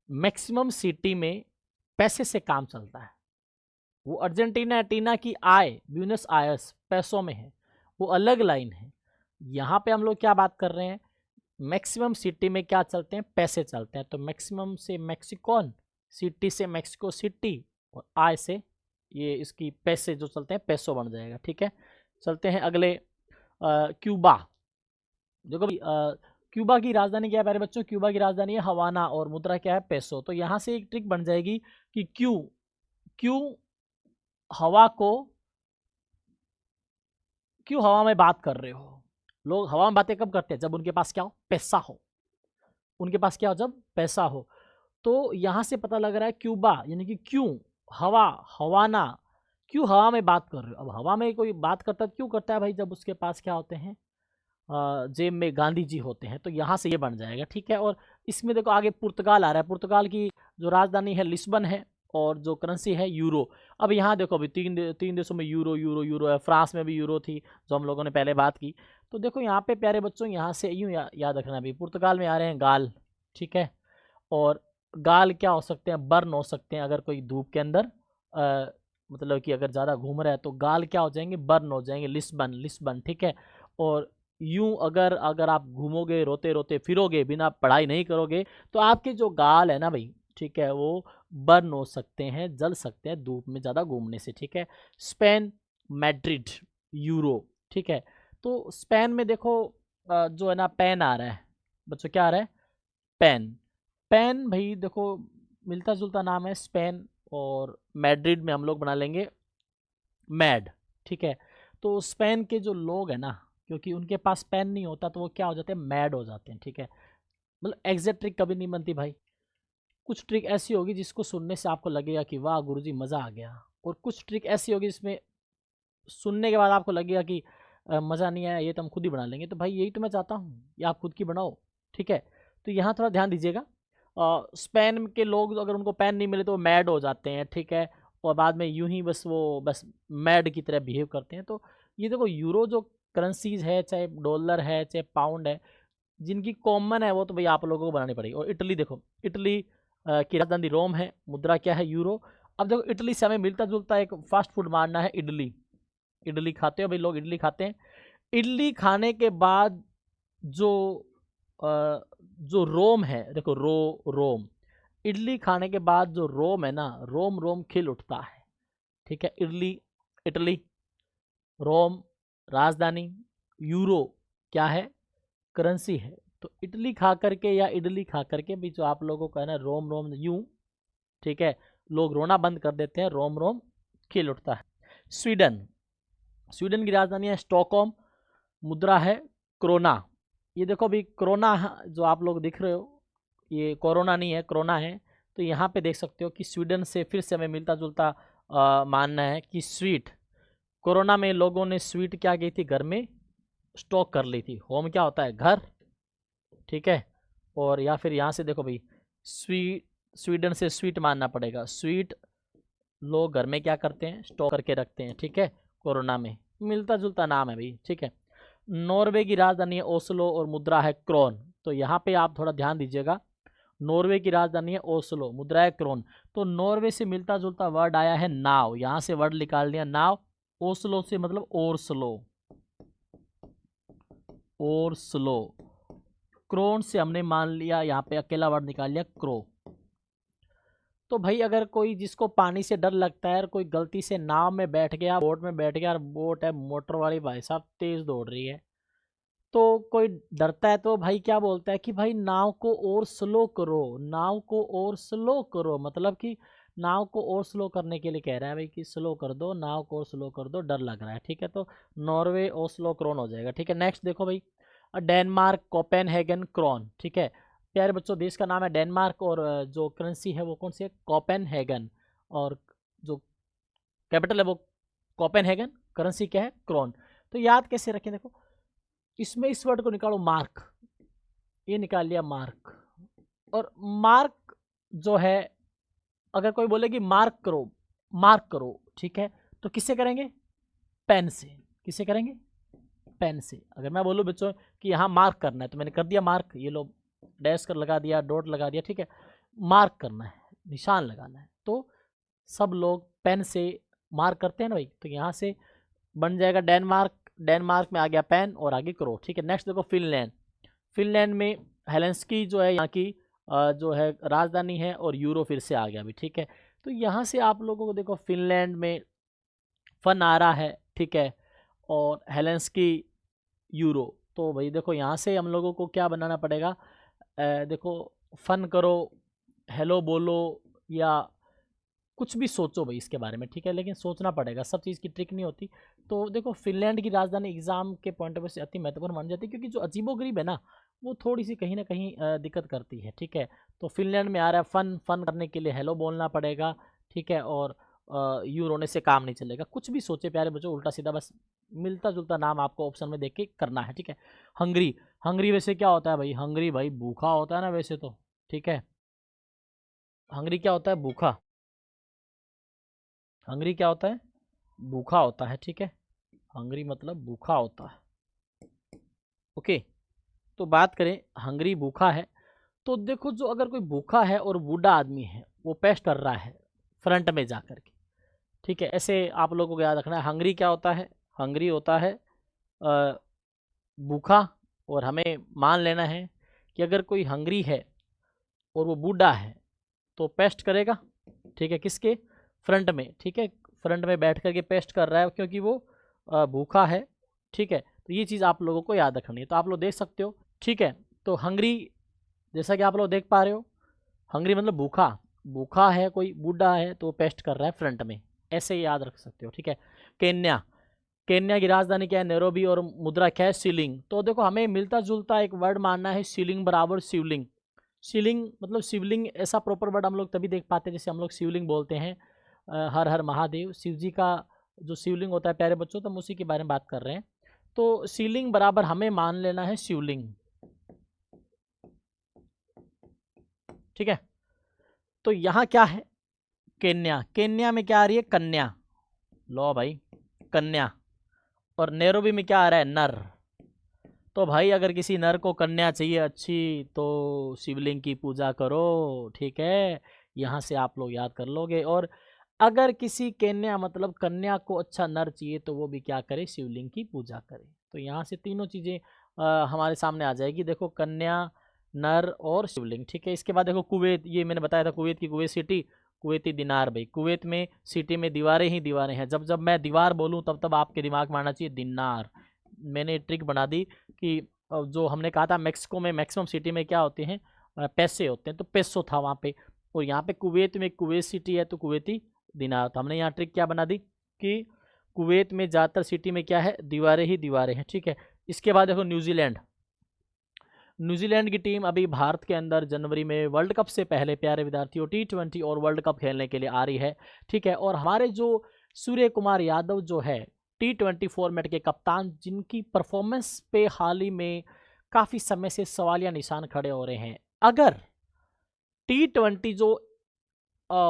मैक्सिमम सिटी में पैसे से काम चलता है। वो अर्जेंटीना टीना की आय, ब्यूनस आयर्स पैसों में है, वो अलग लाइन है। यहाँ पे हम लोग क्या बात कर रहे हैं, मैक्सिमम सिटी में क्या चलते हैं, पैसे चलते हैं। तो मैक्सिमम से मैक्सिकॉन, सिटी से मैक्सिको सिटी, और आय से ये इसकी पैसे जो चलते हैं पैसों बन जाएगा, ठीक है। चलते हैं अगले, क्यूबा। देखो भाई क्यूबा की राजधानी क्या है प्यारे बच्चों, क्यूबा की राजधानी है हवाना और मुद्रा क्या है, पेसो। तो यहाँ से एक ट्रिक बन जाएगी कि क्यों हवा में बात कर रहे हो। लोग हवा में बातें कब करते हैं, जब उनके पास क्या हो, पैसा हो। उनके पास क्या हो, जब पैसा हो। तो यहाँ से पता लग रहा है क्यूबा यानी कि क्यों हवाना, क्यों हवा में बात कर रहे हो। अब हवा में कोई बात करता है क्यों करता है भाई, जब उसके पास क्या होते हैं, जेब में गांधी जी होते हैं। तो यहाँ से ये बन जाएगा, ठीक है। और इसमें देखो आगे पुर्तगाल आ रहा है, पुर्तगाल की जो राजधानी है लिस्बन है, और जो करेंसी है यूरो। अब यहाँ देखो अभी तीन देशों में यूरो है, फ्रांस में भी यूरो थी जो हम लोगों ने पहले बात की। तो देखो यहाँ पे प्यारे बच्चों, यहाँ से यूँ याद रखना भी, पुर्तगाल में आ रहे हैं गाल, ठीक है। और गाल क्या हो सकते हैं, बर्न हो सकते हैं अगर कोई धूप के अंदर मतलब कि अगर ज़्यादा घूम रहा है तो गाल क्या हो जाएंगे, बर्न हो जाएंगे, लिस्बन, ठीक है। और यूं अगर आप घूमोगे, रोते रोते फिरोगे, बिना पढ़ाई नहीं करोगे, तो आपके जो गाल है ना भाई, ठीक है, वो बर्न हो सकते हैं, जल सकते हैं धूप में ज़्यादा घूमने से, ठीक है। स्पेन, मैड्रिड, यूरो, ठीक है। तो स्पेन में देखो जो है ना पेन आ रहा है बच्चों, क्या आ रहा है, पेन भाई देखो मिलता जुलता नाम है स्पेन, और मैड्रिड में हम लोग बना लेंगे मैड, ठीक है। तो स्पेन के जो लोग हैं ना, क्योंकि उनके पास पेन नहीं होता तो वो क्या हो जाते हैं, मैड हो जाते हैं, ठीक है। मतलब एग्जैक्ट ट्रिक कभी नहीं बनती भाई। कुछ ट्रिक ऐसी होगी जिसको सुनने से आपको लगेगा कि वाह गुरुजी मज़ा आ गया, और कुछ ट्रिक ऐसी होगी जिसमें सुनने के बाद आपको लगेगा कि मज़ा नहीं आया, ये तो हम खुद ही बना लेंगे। तो भाई यही तो मैं चाहता हूँ, ये आप खुद की बनाओ, ठीक है। तो यहाँ थोड़ा ध्यान दीजिएगा। स्पेन के लोग अगर उनको पेन नहीं मिले तो वो मैड हो जाते हैं, ठीक है। और बाद में यूं ही बस मैड की तरह बिहेव करते हैं। तो ये देखो यूरो जो करेंसीज है, चाहे डॉलर है चाहे पाउंड है, जिनकी कॉमन है वो तो भाई आप लोगों को बनानी पड़ेगी। और इटली देखो, इटली की राजधानी रोम है, मुद्रा क्या है, यूरो। अब देखो इटली से हमें मिलता जुलता एक फास्ट फूड मारना है, इडली। इडली खाते हो भाई लोग, इडली खाते हैं। इडली खाने के बाद जो जो रोम है, देखो रोम, इडली खाने के बाद जो रोम है ना, रोम खिल उठता है, ठीक है। इटली, रोम राजधानी, यूरो क्या है, करेंसी है। तो इटली खा करके या इडली खा करके भी जो आप लोगों का है ना, रोम यूं, ठीक है, लोग रोना बंद कर देते हैं, रोम खिल उठता है। स्वीडन की राजधानी है स्टॉकहोम, मुद्रा है क्रोना। ये देखो भी कोरोना जो आप लोग दिख रहे हो, ये कोरोना नहीं है, क्रोना है। तो यहाँ पे देख सकते हो कि स्वीडन से फिर से हमें मिलता जुलता मानना है कि स्वीट, कोरोना में लोगों ने स्वीट क्या की थी, घर में स्टॉक कर ली थी। होम क्या होता है, घर, ठीक है। और या फिर यहाँ से देखो भाई, स्वीडन से स्वीट मानना पड़ेगा, स्वीट लोग घर में क्या करते हैं, स्टॉक करके रखते हैं, ठीक है। कोरोना में मिलता जुलता नाम है भाई, ठीक है। नॉर्वे की राजधानी है ओस्लो और मुद्रा है क्रोन। तो यहाँ पे आप थोड़ा ध्यान दीजिएगा, नॉर्वे की राजधानी है ओस्लो, मुद्रा है क्रोन। तो नॉर्वे से मिलता जुलता वर्ड आया है नाव, यहाँ से वर्ड निकाल लिया नाव। ओस्लो से मतलब और स्लो। क्रोन से हमने मान लिया, यहाँ पे अकेला वर्ड निकाल लिया क्रो। तो भाई अगर कोई जिसको पानी से डर लगता है और कोई गलती से नाव में बैठ गया, बोट में बैठ गया, और बोट है मोटर वाली, भाई साहब तेज दौड़ रही है, तो कोई डरता है तो भाई क्या बोलता है कि भाई नाव को और स्लो करो, नाव को और स्लो करो। मतलब कि नाव को और स्लो करने के लिए कह रहा है भाई कि स्लो कर दो, नाव को और स्लो कर दो, डर लग रहा है, ठीक है। तो नॉर्वे ओस्लो क्रोन हो जाएगा, ठीक है। नेक्स्ट देखो भाई, डेनमार्क कोपेनहेगन क्रोन, ठीक है। प्यारे बच्चों देश का नाम है डेनमार्क और जो करेंसी है वो कौन सी है, कोपेनहेगन, और जो कैपिटल है वो कोपेनहेगन, करेंसी क्या है, क्रोन। तो याद कैसे रखें, देखो इसमें इस वर्ड को निकालो मार्क, ये निकाल लिया मार्क। और मार्क जो है अगर कोई बोले कि मार्क करो, ठीक है, तो किससे करेंगे, पेन से। किससे करेंगे, पेन से। अगर मैं बोलूँ बच्चों कि यहाँ मार्क करना है तो मैंने कर दिया मार्क, ये लो डैश कर लगा दिया, डॉट लगा दिया, ठीक है। मार्क करना है, निशान लगाना है, तो सब लोग पेन से मार्क करते हैं ना भाई। तो यहाँ से बन जाएगा डेनमार्क, डेनमार्क में आ गया पेन और आगे करो, ठीक है। नेक्स्ट देखो फिनलैंड, फिनलैंड में हेलेंस्की जो है यहाँ की जो है राजधानी है, और यूरो फिर से आ गया अभी, ठीक है। तो यहाँ से आप लोगों को देखो फिनलैंड में फन आ रहा है, ठीक है, और हेलेंस्की यूरो। तो भाई देखो यहाँ से हम लोगों को क्या बनाना पड़ेगा, देखो फन करो, हेलो बोलो, या कुछ भी सोचो भाई इसके बारे में, ठीक है, लेकिन सोचना पड़ेगा, सब चीज़ की ट्रिक नहीं होती। तो देखो फिनलैंड की राजधानी एग्जाम के पॉइंट ऑफ व्यू से अति महत्वपूर्ण मान जाती है, क्योंकि जो अजीबोगरीब है ना वो थोड़ी सी कहीं ना कहीं दिक्कत करती है, ठीक है। तो फिनलैंड में आ रहा है फन, फन करने के लिए हेलो बोलना पड़ेगा, ठीक है, और यूं रोने से काम नहीं चलेगा। कुछ भी सोचे प्यारे बच्चों, उल्टा सीधा बस मिलता जुलता नाम आपको ऑप्शन में देख के करना है, ठीक है। हंगरी, हंगरी वैसे क्या होता है भाई, हंगरी भाई भूखा होता है ना वैसे तो, ठीक है। हंगरी क्या होता है, भूखा। हंगरी क्या होता है, भूखा होता है, ठीक है। हंगरी मतलब भूखा होता है, ओके। तो बात करें हंगरी भूखा है, तो देखो जो अगर कोई भूखा है और बूढ़ा आदमी है वो पेस्ट कर रहा है फ्रंट में जा कर के, ठीक है। ऐसे आप लोगों को याद रखना है, हंगरी क्या होता है, हंगरी होता है भूखा। और हमें मान लेना है कि अगर कोई हंगरी है और वो बूढ़ा है तो पेस्ट करेगा, ठीक है, किसके, फ्रंट में, ठीक है। फ्रंट में बैठ करके पेस्ट कर रहा है क्योंकि वो भूखा है, ठीक है। तो ये चीज़ आप लोगों को याद रखनी है, तो आप लोग देख सकते हो, ठीक है। तो हंगरी जैसा कि आप लोग देख पा रहे हो, हंगरी मतलब भूखा, भूखा है कोई, बूढ़ा है तो पेस्ट कर रहा है फ्रंट में, ऐसे ही याद रख सकते हो, ठीक है। केन्या, केन्या की राजधानी क्या है, नैरोबी, और मुद्रा क्या है, सीलिंग। तो देखो हमें मिलता जुलता एक वर्ड मानना है, सीलिंग बराबर शिवलिंग। शिवलिंग मतलब शिवलिंग, ऐसा प्रॉपर वर्ड हम लोग तभी देख पाते हैं जैसे हम लोग शिवलिंग बोलते हैं, हर हर महादेव, शिव जी का जो शिवलिंग होता है प्यारे बच्चों, तो हम उसी के बारे में बात कर रहे हैं। तो शिवलिंग बराबर हमें मान लेना है शिवलिंग, ठीक है। तो यहाँ क्या है, केन्या, केन्या में क्या आ रही है, कन्या, लो भाई कन्या। और नैरोबी में क्या आ रहा है, नर। तो भाई अगर किसी नर को कन्या चाहिए अच्छी तो शिवलिंग की पूजा करो, ठीक है। यहाँ से आप लोग याद कर लोगे। और अगर किसी कन्या मतलब कन्या को अच्छा नर चाहिए तो वो भी क्या करे, शिवलिंग की पूजा करे। तो यहाँ से तीनों चीज़ें हमारे सामने आ जाएगी, देखो कन्या, नर और शिवलिंग, ठीक है। इसके बाद देखो कुवैत, ये मैंने बताया था कुवैत की कुवैत सिटी, कुवैती दिनार भाई। कुवैत में सिटी में दीवारें ही दीवारें हैं, जब जब मैं दीवार बोलूँ तब तब आपके दिमाग में आना चाहिए दिनार। मैंने ट्रिक बना दी कि जो हमने कहा था मैक्सिको में मैक्सिमम सिटी में क्या होते हैं, पैसे होते हैं, तो पैसो था वहाँ पे। और यहाँ पे कुवैत में कुवैत सिटी है तो कुवैती दिनार। तो हमने यहाँ ट्रिक क्या बना दी कि कुवैत में ज़्यादातर सिटी में क्या है, दीवारें ही दीवारें हैं, ठीक है। इसके बाद देखो न्यूजीलैंड, न्यूजीलैंड की टीम अभी भारत के अंदर जनवरी में वर्ल्ड कप से पहले प्यारे विद्यार्थियों T20 और वर्ल्ड कप खेलने के लिए आ रही है, ठीक है। और हमारे जो सूर्य कुमार यादव जो है T20 फॉर्मेट के कप्तान, जिनकी परफॉर्मेंस पे हाल ही में काफ़ी समय से सवालिया निशान खड़े हो रहे हैं, अगर T20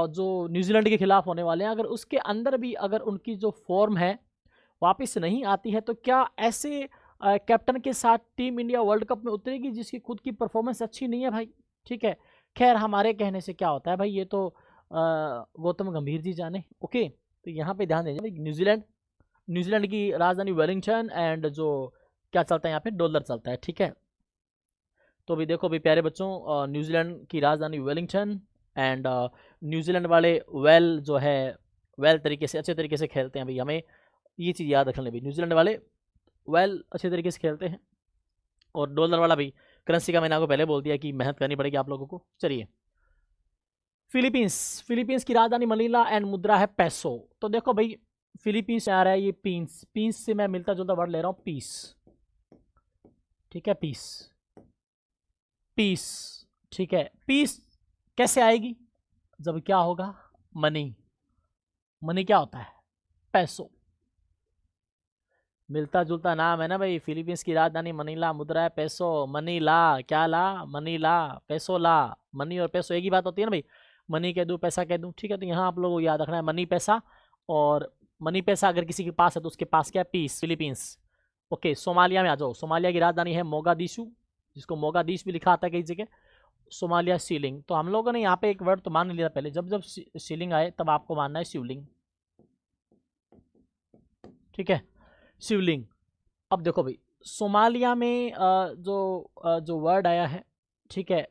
जो न्यूजीलैंड के खिलाफ होने वाले हैं, अगर उसके अंदर भी अगर उनकी जो फॉर्म है वापस नहीं आती है, तो क्या ऐसे कैप्टन के साथ टीम इंडिया वर्ल्ड कप में उतरेगी जिसकी खुद की परफॉर्मेंस अच्छी नहीं है भाई, ठीक है। खैर हमारे कहने से क्या होता है भाई, ये तो गौतम गंभीर जी जाने, ओके। तो यहाँ पे ध्यान देंगे न्यूजीलैंड, न्यूजीलैंड की राजधानी वेलिंगटन, एंड जो क्या चलता है यहाँ पे, डॉलर चलता है, ठीक है। तो अभी देखो अभी प्यारे बच्चों, न्यूजीलैंड की राजधानी वेलिंगटन, एंड न्यूजीलैंड वाले वेल जो है वेल तरीके से अच्छे तरीके से खेलते हैं भाई, हमें ये चीज़ याद रखने भाई, न्यूजीलैंड वाले वेल अच्छे तरीके से खेलते हैं। और डॉलर वाला भी करेंसी का मैंने आपको पहले बोल दिया कि मेहनत करनी पड़ेगी आप लोगों को। चलिए फिलीपींस, फिलीपींस की राजधानी मनीला एंड मुद्रा है पैसो। तो देखो भाई फिलीपींस से आ रहा है ये पींस, पींस से मैं मिलता जुलता वर्ड ले रहा हूँ पीस, ठीक है, पीस, पीस। ठीक है। पीस कैसे आएगी? जब क्या होगा? मनी। मनी क्या होता है? पैसों। मिलता जुलता नाम है ना भाई। फिलीपींस की राजधानी मनीला, मुद्रा है पैसो। मनीला, क्या ला? मनीला, पैसो ला। मनी और पैसो एक ही बात होती है ना भाई। मनी कह दूं, पैसा कह दूं, ठीक है। तो यहाँ आप लोगों को याद रखना है मनी पैसा। और मनी पैसा अगर किसी के पास है तो उसके पास क्या है? Piece, Philippines. ओके, सोमालिया में आ जाओ। सोमालिया की राजधानी है मोगादिशु, जिसको मोगादिश भी लिखा आता है कई जगह। Somalia shilling. तो हम लोगों ने यहाँ पे एक वर्ड तो मान लिया पहले, जब जब शिलिंग आए तब आपको मानना है शिवलिंग, ठीक है। शिवलिंग। अब देखो भाई, सोमालिया में जो वर्ड आया है, ठीक है,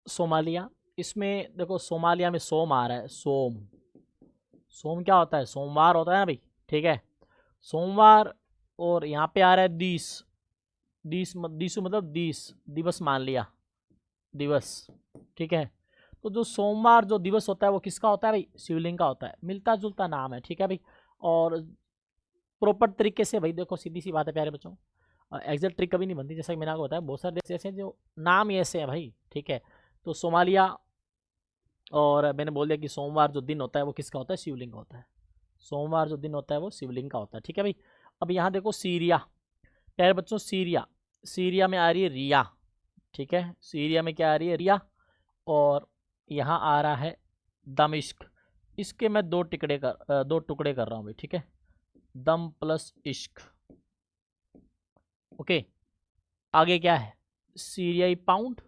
सोमालिया, इसमें देखो सोमालिया में सोम आ रहा है। सोम। सोम क्या होता है? सोमवार होता है ना भाई, ठीक है। सोमवार। और यहाँ पे आ रहा है दीस। दीसु मतलब दीस, दिवस मान लिया, दिवस, ठीक है। तो जो सोमवार जो दिवस होता है वो किसका होता है भाई? शिवलिंग का होता है। मिलता जुलता नाम है, ठीक है भाई। और प्रॉपर तरीके से भाई देखो, सीधी सी बात है प्यारे बच्चों, एग्जैक्ट ट्रिक कभी नहीं बनती। जैसा कि मैंने आपको बताया, बहुत सारे देश ऐसे हैं जो नाम ही ऐसे हैं भाई, ठीक है। तो सोमालिया, और मैंने बोल दिया कि सोमवार जो दिन होता है वो किसका होता है? शिवलिंग का होता है। सोमवार जो दिन होता है वो शिवलिंग का होता है, ठीक है भाई। अब यहाँ देखो सीरिया, प्यारे बच्चों, सीरिया। सीरिया में आ रही है रिया, ठीक है। सीरिया में क्या आ रही है? रिया। और यहाँ आ रहा है दमिश्क। इसके मैं दो टुकड़े कर रहा हूँ भाई, ठीक है। दम प्लस इश्क। ओके। आगे क्या है? सीरियाई पाउंड।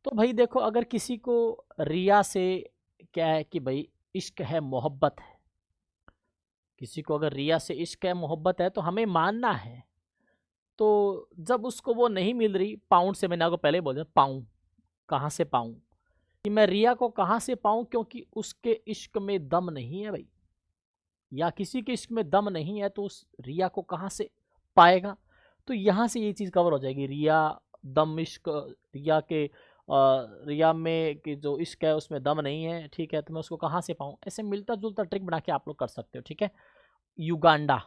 तो भाई देखो, अगर किसी को रिया से क्या है कि भाई इश्क है, मोहब्बत है, किसी को अगर रिया से इश्क है, मोहब्बत है, तो हमें मानना है। तो जब उसको वो नहीं मिल रही पाउंड से, मैंने आपको पहले बोला पाऊं, कहाँ से पाऊं कि मैं रिया को कहाँ से पाऊं, क्योंकि उसके इश्क में दम नहीं है भाई, या किसी के इश्क में दम नहीं है तो उस रिया को कहाँ से पाएगा। तो यहाँ से ये चीज़ कवर हो जाएगी। रिया, दम, इश्क। रिया के रिया में कि जो इश्क है उसमें दम नहीं है, ठीक है। तो मैं उसको कहाँ से पाऊँ? ऐसे मिलता जुलता ट्रिक बना के आप लोग कर सकते हो, ठीक है। युगांडा।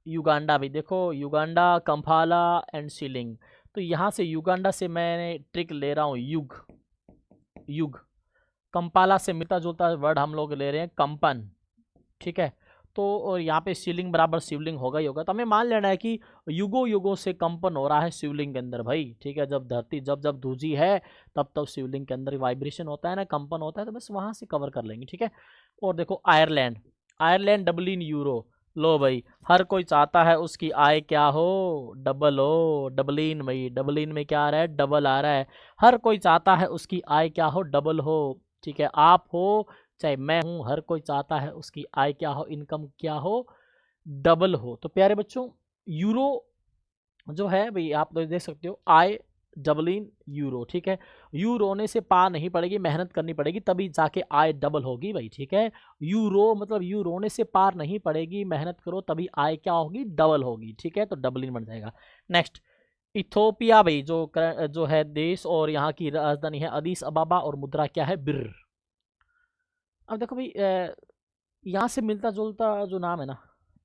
युगांडा भी देखो, युगांडा, कंफाला एंड शिलिंग। तो यहाँ से युगांडा से मैं ट्रिक ले रहा हूँ, युग। युग। कंपाला से मिलता जुलता वर्ड हम लोग ले रहे हैं, कंपन, ठीक है। तो और यहाँ पे शिवलिंग बराबर शिवलिंग होगा ही होगा। तो हमें मान लेना है कि युगों युगों से कंपन हो रहा है शिवलिंग के अंदर भाई, ठीक है। जब धरती जब जब धूजी है तब तब शिवलिंग के अंदर वाइब्रेशन होता है ना, कंपन होता है। तो बस वहाँ से कवर कर लेंगे, ठीक है। और देखो आयरलैंड। Ireland Dublin euro. लो भाई, हर कोई चाहता है उसकी आय क्या हो? डबल हो। डबलिन भाई, डबलिन में क्या आ रहा है? डबल आ रहा है। हर कोई चाहता है उसकी आय क्या हो? डबल हो, ठीक है। आप हो चाहे मैं हूं, हर कोई चाहता है उसकी आय क्या हो, इनकम क्या हो? डबल हो। तो प्यारे बच्चों, यूरो जो है भाई, आप लोग देख सकते हो, आय डबलिन यूरो, ठीक है। यूरो होने से पार नहीं पड़ेगी, मेहनत करनी पड़ेगी तभी जाके आय डबल होगी भाई, ठीक है। यूरो मतलब यूरो होने से पार नहीं पड़ेगी, मेहनत करो तभी आय क्या होगी? डबल होगी, ठीक है। तो डबलिन बन जाएगा। नेक्स्ट, इथोपिया भाई, जो है देश, और यहाँ की राजधानी है अदीस अबाबा, और मुद्रा क्या है? बिर। अब देखो भाई, यहाँ से मिलता जुलता जो नाम है ना,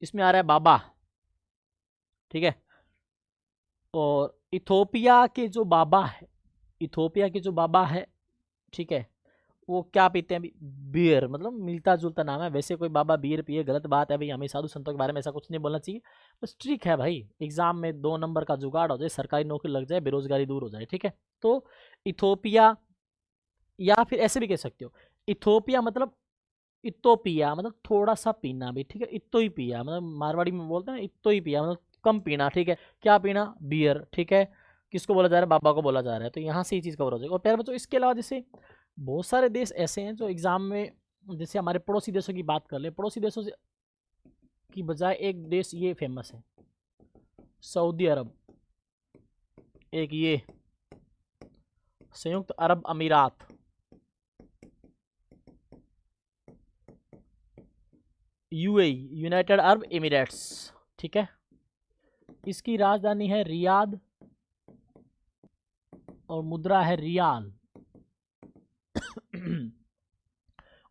इसमें आ रहा है बाबा, ठीक है। और इथोपिया के जो बाबा है, इथोपिया के जो बाबा है, ठीक है, वो क्या पीते हैं? बियर। मतलब मिलता जुलता नाम है। वैसे कोई बाबा बियर पिए गलत बात है भाई, हमें साधु संतों के बारे में ऐसा कुछ नहीं बोलना चाहिए। बस ट्रिक है भाई, एग्जाम में 2 नंबर का जुगाड़ हो जाए, सरकारी नौकरी लग जाए, बेरोजगारी दूर हो जाए, ठीक है। तो इथोपिया, या फिर ऐसे भी कह सकते हो, इथोपिया मतलब इतो पिया, मतलब थोड़ा सा पीना भी, ठीक है। इतो ही पिया मतलब मारवाड़ी में बोलते हैं ना, इतो ही पिया मतलब कम पीना, ठीक है। क्या पीना? बियर, ठीक है। किसको बोला जा रहा है? बाबा को बोला जा रहा है। तो यहाँ से ये चीज़ कवर हो जाएगी। और प्यारे बच्चों, इसके अलावा जैसे बहुत सारे देश ऐसे हैं जो एग्जाम में, जैसे हमारे पड़ोसी देशों की बात कर ले, पड़ोसी देशों से की बजाय एक देश ये फेमस है, सऊदी अरब। एक ये संयुक्त अरब अमीरात, यूएई, यूनाइटेड अरब एमिरेट्स, ठीक है। इसकी राजधानी है रियाद, और मुद्रा है रियाल।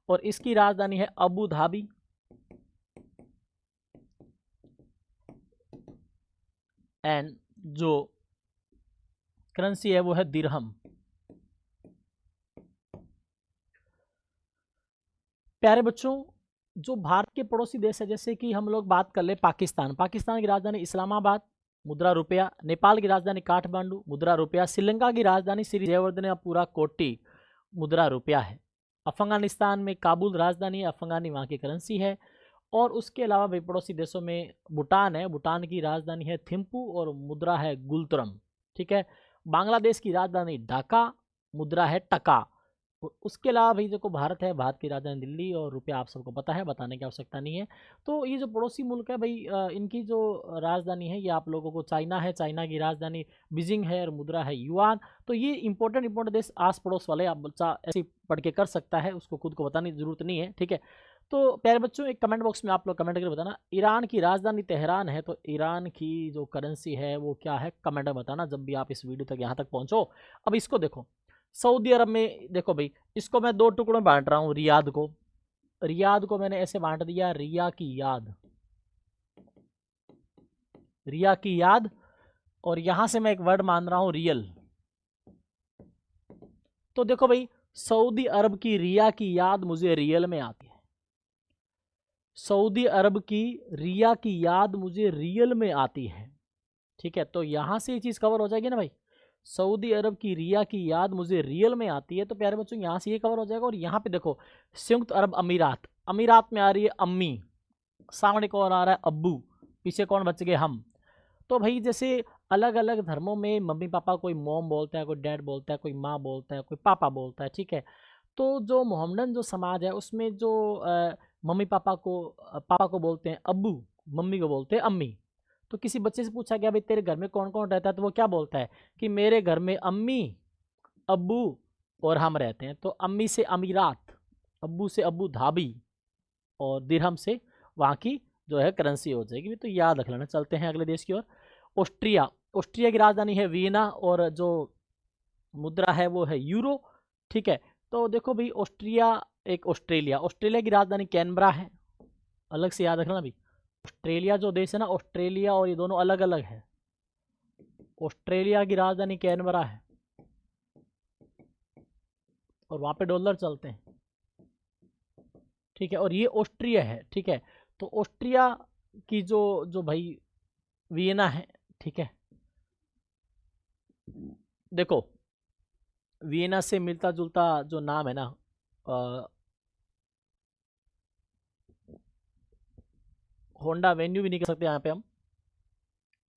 और इसकी राजधानी है अबू धाबी, एंड जो करेंसी है वो है दिरहम। प्यारे बच्चों, जो भारत के पड़ोसी देश है, जैसे कि हम लोग बात कर ले पाकिस्तान, पाकिस्तान की राजधानी इस्लामाबाद, मुद्रा रुपया। नेपाल की राजधानी काठमांडू, मुद्रा रुपया। श्रीलंका की राजधानी श्री जयवर्धनेपुरा कोट्टी, मुद्रा रुपया है। अफगानिस्तान में काबुल राजधानी है, अफगानी वहाँ की करेंसी है। और उसके अलावा भाई पड़ोसी देशों में भूटान है, भूटान की राजधानी है थिम्पू और मुद्रा है गुलतरम, ठीक है। बांग्लादेश की राजधानी ढाका, मुद्रा है टका। उसके अलावा भाई देखो भारत है, भारत की राजधानी दिल्ली और रुपया आप सबको पता है, बताने की आवश्यकता नहीं है। तो ये जो पड़ोसी मुल्क है भाई, इनकी जो राजधानी है ये आप लोगों को चाइना है, चाइना की राजधानी बीजिंग है और मुद्रा है युआन। तो ये इंपॉर्टेंट देश आस पड़ोस वाले, आप बच्चा ऐसे पढ़ के कर सकता है, उसको खुद को बताने की जरूरत नहीं है, ठीक है। तो प्यारे बच्चों, एक कमेंट बॉक्स में आप लोग कमेंट करके बताना, ईरान की राजधानी तेहरान है, तो ईरान की जो करेंसी है वो क्या है, कमेंट में बताना जब भी आप इस वीडियो तक यहाँ तक पहुँचो। अब इसको देखो, सऊदी अरब में देखो भाई, इसको मैं दो टुकड़ों में बांट रहा हूँ। रियाद को मैंने ऐसे बांट दिया, रिया की याद, और यहां से मैं एक वर्ड मान रहा हूं रियल। तो देखो भाई, सऊदी अरब की रिया की याद मुझे रियल में आती है, सऊदी अरब की रिया की याद मुझे रियल में आती है, ठीक है। तो यहां से ये चीज कवर हो जाएगी ना भाई, सऊदी अरब की रिया की याद मुझे रियल में आती है। तो प्यारे बच्चों, यहाँ से ये कवर हो जाएगा। और यहाँ पे देखो, संयुक्त अरब अमीरात, अमीरात में आ रही है अम्मी, सामने कौन आ रहा है, अब्बू, पीछे कौन बच गए, हम। तो भाई जैसे अलग अलग धर्मों में मम्मी पापा, कोई मोम बोलता है, कोई डैड बोलता है, कोई माँ बोलता है, कोई पापा बोलता है, ठीक है। तो जो मोहम्मदन जो समाज है उसमें जो मम्मी पापा को बोलते हैं अब्बू, मम्मी को बोलते हैं अम्मी। तो किसी बच्चे से पूछा गया भाई तेरे घर में कौन कौन रहता है, तो वो क्या बोलता है कि मेरे घर में अम्मी, अब्बू और हम रहते हैं। तो अम्मी से अमीरात, अब्बू से अबू धाबी और दिरहम से वहाँ की जो है करेंसी हो जाएगी। तो याद रख लेना। चलते हैं अगले देश की ओर। ऑस्ट्रिया, ऑस्ट्रिया की राजधानी है वियना और जो मुद्रा है वो है यूरो, ठीक है। तो देखो भाई, ऑस्ट्रिया एक ऑस्ट्रेलिया, ऑस्ट्रेलिया की राजधानी कैनबरा है, अलग से याद रखना भाई। ऑस्ट्रेलिया जो देश है ना, ऑस्ट्रेलिया और ये दोनों अलग अलग है। ऑस्ट्रेलिया की राजधानी कैनबरा है और वहाँ पे डॉलर चलते हैं, ठीक है। और ये ऑस्ट्रिया है, ठीक है। तो ऑस्ट्रिया की जो जो भाई वियना है, ठीक है। देखो, वियना से मिलता जुलता जो नाम है ना, होंडा वेन्यू भी नहीं कर सकते यहाँ पे हम।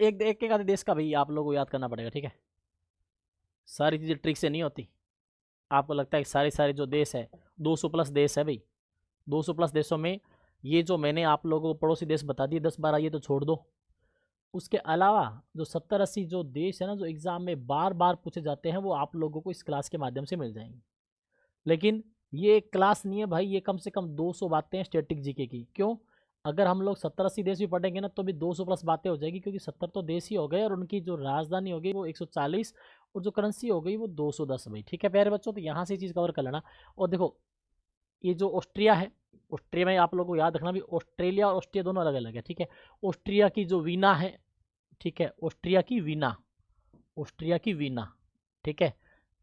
एक एक एक आधे देश का भाई आप लोगों को याद करना पड़ेगा, ठीक है। सारी चीज़ें ट्रिक से नहीं होती। आपको लगता है कि सारे सारे जो देश है, 200 प्लस देश है भाई, 200 प्लस देशों में ये जो मैंने आप लोगों को पड़ोसी देश बता दिए 10-12, ये तो छोड़ दो। उसके अलावा जो 70-80 जो देश है ना, जो एग्ज़ाम में बार बार पूछे जाते हैं, वो आप लोगों को इस क्लास के माध्यम से मिल जाएंगे। लेकिन ये एक क्लास नहीं है भाई, ये कम से कम 200 बातें हैं स्टैटिक जीके की। क्यों? अगर हम लोग 70-80 देश भी पढ़ेंगे ना तो भी 200 प्लस बातें हो जाएगी, क्योंकि 70 तो देश ही हो गए और उनकी जो राजधानी हो गई वो 140 और जो करेंसी हो गई वो 210 भाई, ठीक है प्यारे बच्चों। तो यहाँ से चीज़ कवर कर लेना। और देखो, ये जो ऑस्ट्रिया है, ऑस्ट्रिया में आप लोगों को याद रखना भी, ऑस्ट्रेलिया और ऑस्ट्रिया दोनों अलग अलग है, ठीक है। ऑस्ट्रिया की जो वीना है, ठीक है, ऑस्ट्रिया की वीना, ऑस्ट्रिया की वीना, ठीक है।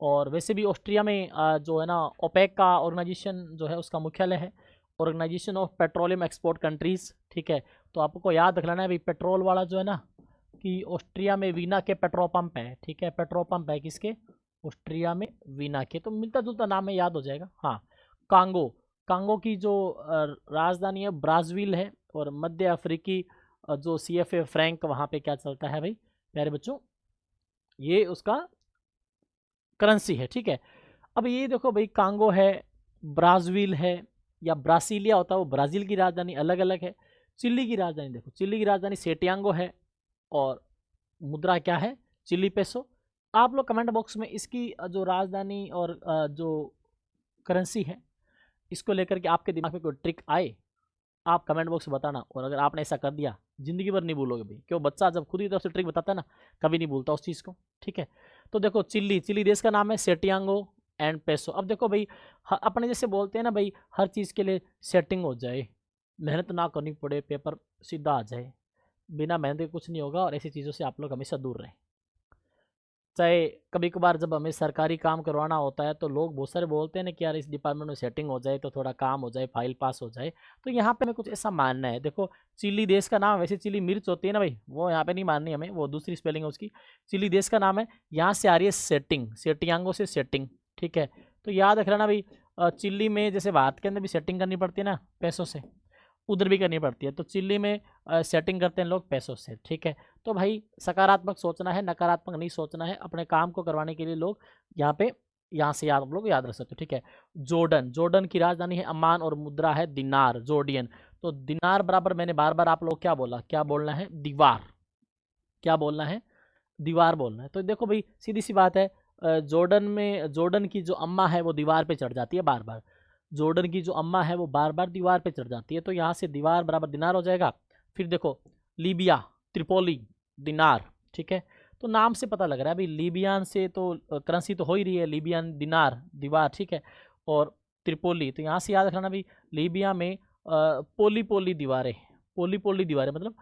और वैसे भी ऑस्ट्रिया में जो है ना, ओपेक का ऑर्गेनाइजेशन जो है उसका मुख्यालय है, organisation of petroleum export countries, ठीक है। तो आपको याद रख लेना है भाई, पेट्रोल वाला जो है ना, कि ऑस्ट्रिया में वीना के पेट्रोल पंप है, ठीक है। पेट्रोल पंप है किसके? ऑस्ट्रिया में वीना के। तो मिलता जुलता नाम है, याद हो जाएगा। हाँ, कांगो, कांगो की जो राजधानी है ब्राज़ील है। और मध्य अफ्रीकी जो CFA फ्रैंक, वहाँ पे क्या चलता है भाई प्यारे बच्चों, ये उसका करेंसी है, ठीक है। अब ये देखो भाई, कांगो है, ब्राज़ील है या ब्रासीलिया होता है, वो ब्राज़ील की राजधानी अलग अलग है। चिली की राजधानी देखो, चिली की राजधानी सेटियांगो है और मुद्रा क्या है? Chile peso. आप लोग कमेंट बॉक्स में इसकी जो राजधानी और जो करेंसी है, इसको लेकर के आपके दिमाग में कोई ट्रिक आए, आप कमेंट बॉक्स में बताना। और अगर आपने ऐसा कर दिया, जिंदगी भर नहीं भूलोगे भाई। क्यों? बच्चा जब खुद ही तरफ से ट्रिक बताता है ना, कभी नहीं भूलता उस चीज़ को, ठीक है। तो देखो, चिली, चिली देश का नाम है, सेटियांगो एंड पेसो। अब देखो भाई, अपने जैसे बोलते हैं ना भाई, हर चीज़ के लिए सेटिंग हो जाए, मेहनत ना करनी पड़े, पेपर सीधा आ जाए, बिना मेहनत के कुछ नहीं होगा। और ऐसी चीज़ों से आप लोग हमेशा दूर रहें। चाहे कभी कभार जब हमें सरकारी काम करवाना होता है तो लोग बहुत सारे बोलते हैं ना कि यार इस डिपार्टमेंट में सेटिंग हो जाए तो थोड़ा काम हो जाए, फाइल पास हो जाए। तो यहाँ पे हमें कुछ ऐसा मानना है। देखो चिली देश का नाम, वैसे चिली मिर्च होती है ना भाई, वो यहाँ पे नहीं माननी हमें, वो दूसरी स्पेलिंग है उसकी। चिली देश का नाम है, यहाँ से आ रही है सेटिंग, सेटियांगो से सेटिंग, ठीक है। तो याद रख लेना भाई, चिल्ली में जैसे भारत के अंदर भी सेटिंग करनी पड़ती है ना पैसों से, उधर भी करनी पड़ती है। तो चिल्ली में सेटिंग करते हैं लोग पैसों से, ठीक है। तो भाई सकारात्मक सोचना है, नकारात्मक नहीं सोचना है। अपने काम को करवाने के लिए लोग यहाँ पे, यहाँ से याद, आप लोग याद रख सकते हो, ठीक है। जॉर्डन, जॉर्डन की राजधानी है अम्मान और मुद्रा है दिनार, जॉर्डियन। तो दिनार बराबर मैंने बार बार आप लोग क्या बोला, क्या बोलना है, दीवार, क्या बोलना है, दीवार बोलना है। तो देखो भाई सीधी सी बात है, जॉर्डन में, जॉर्डन की जो अम्मा है वो दीवार पे चढ़ जाती है बार बार, जॉर्डन की जो अम्मा है वो बार बार दीवार पे चढ़ जाती है। तो यहाँ से दीवार बराबर दिनार हो जाएगा। फिर देखो लीबिया, त्रिपोली, दिनार, ठीक है। तो नाम से पता लग रहा है भाई, लीबियान से तो करेंसी तो हो ही रही है, लीबियान दिनार, दीवार, ठीक है। और त्रिपोली, तो यहाँ से याद रखना भाई, लीबिया में पोली पोली दीवारें, पोली पोली दीवारें मतलब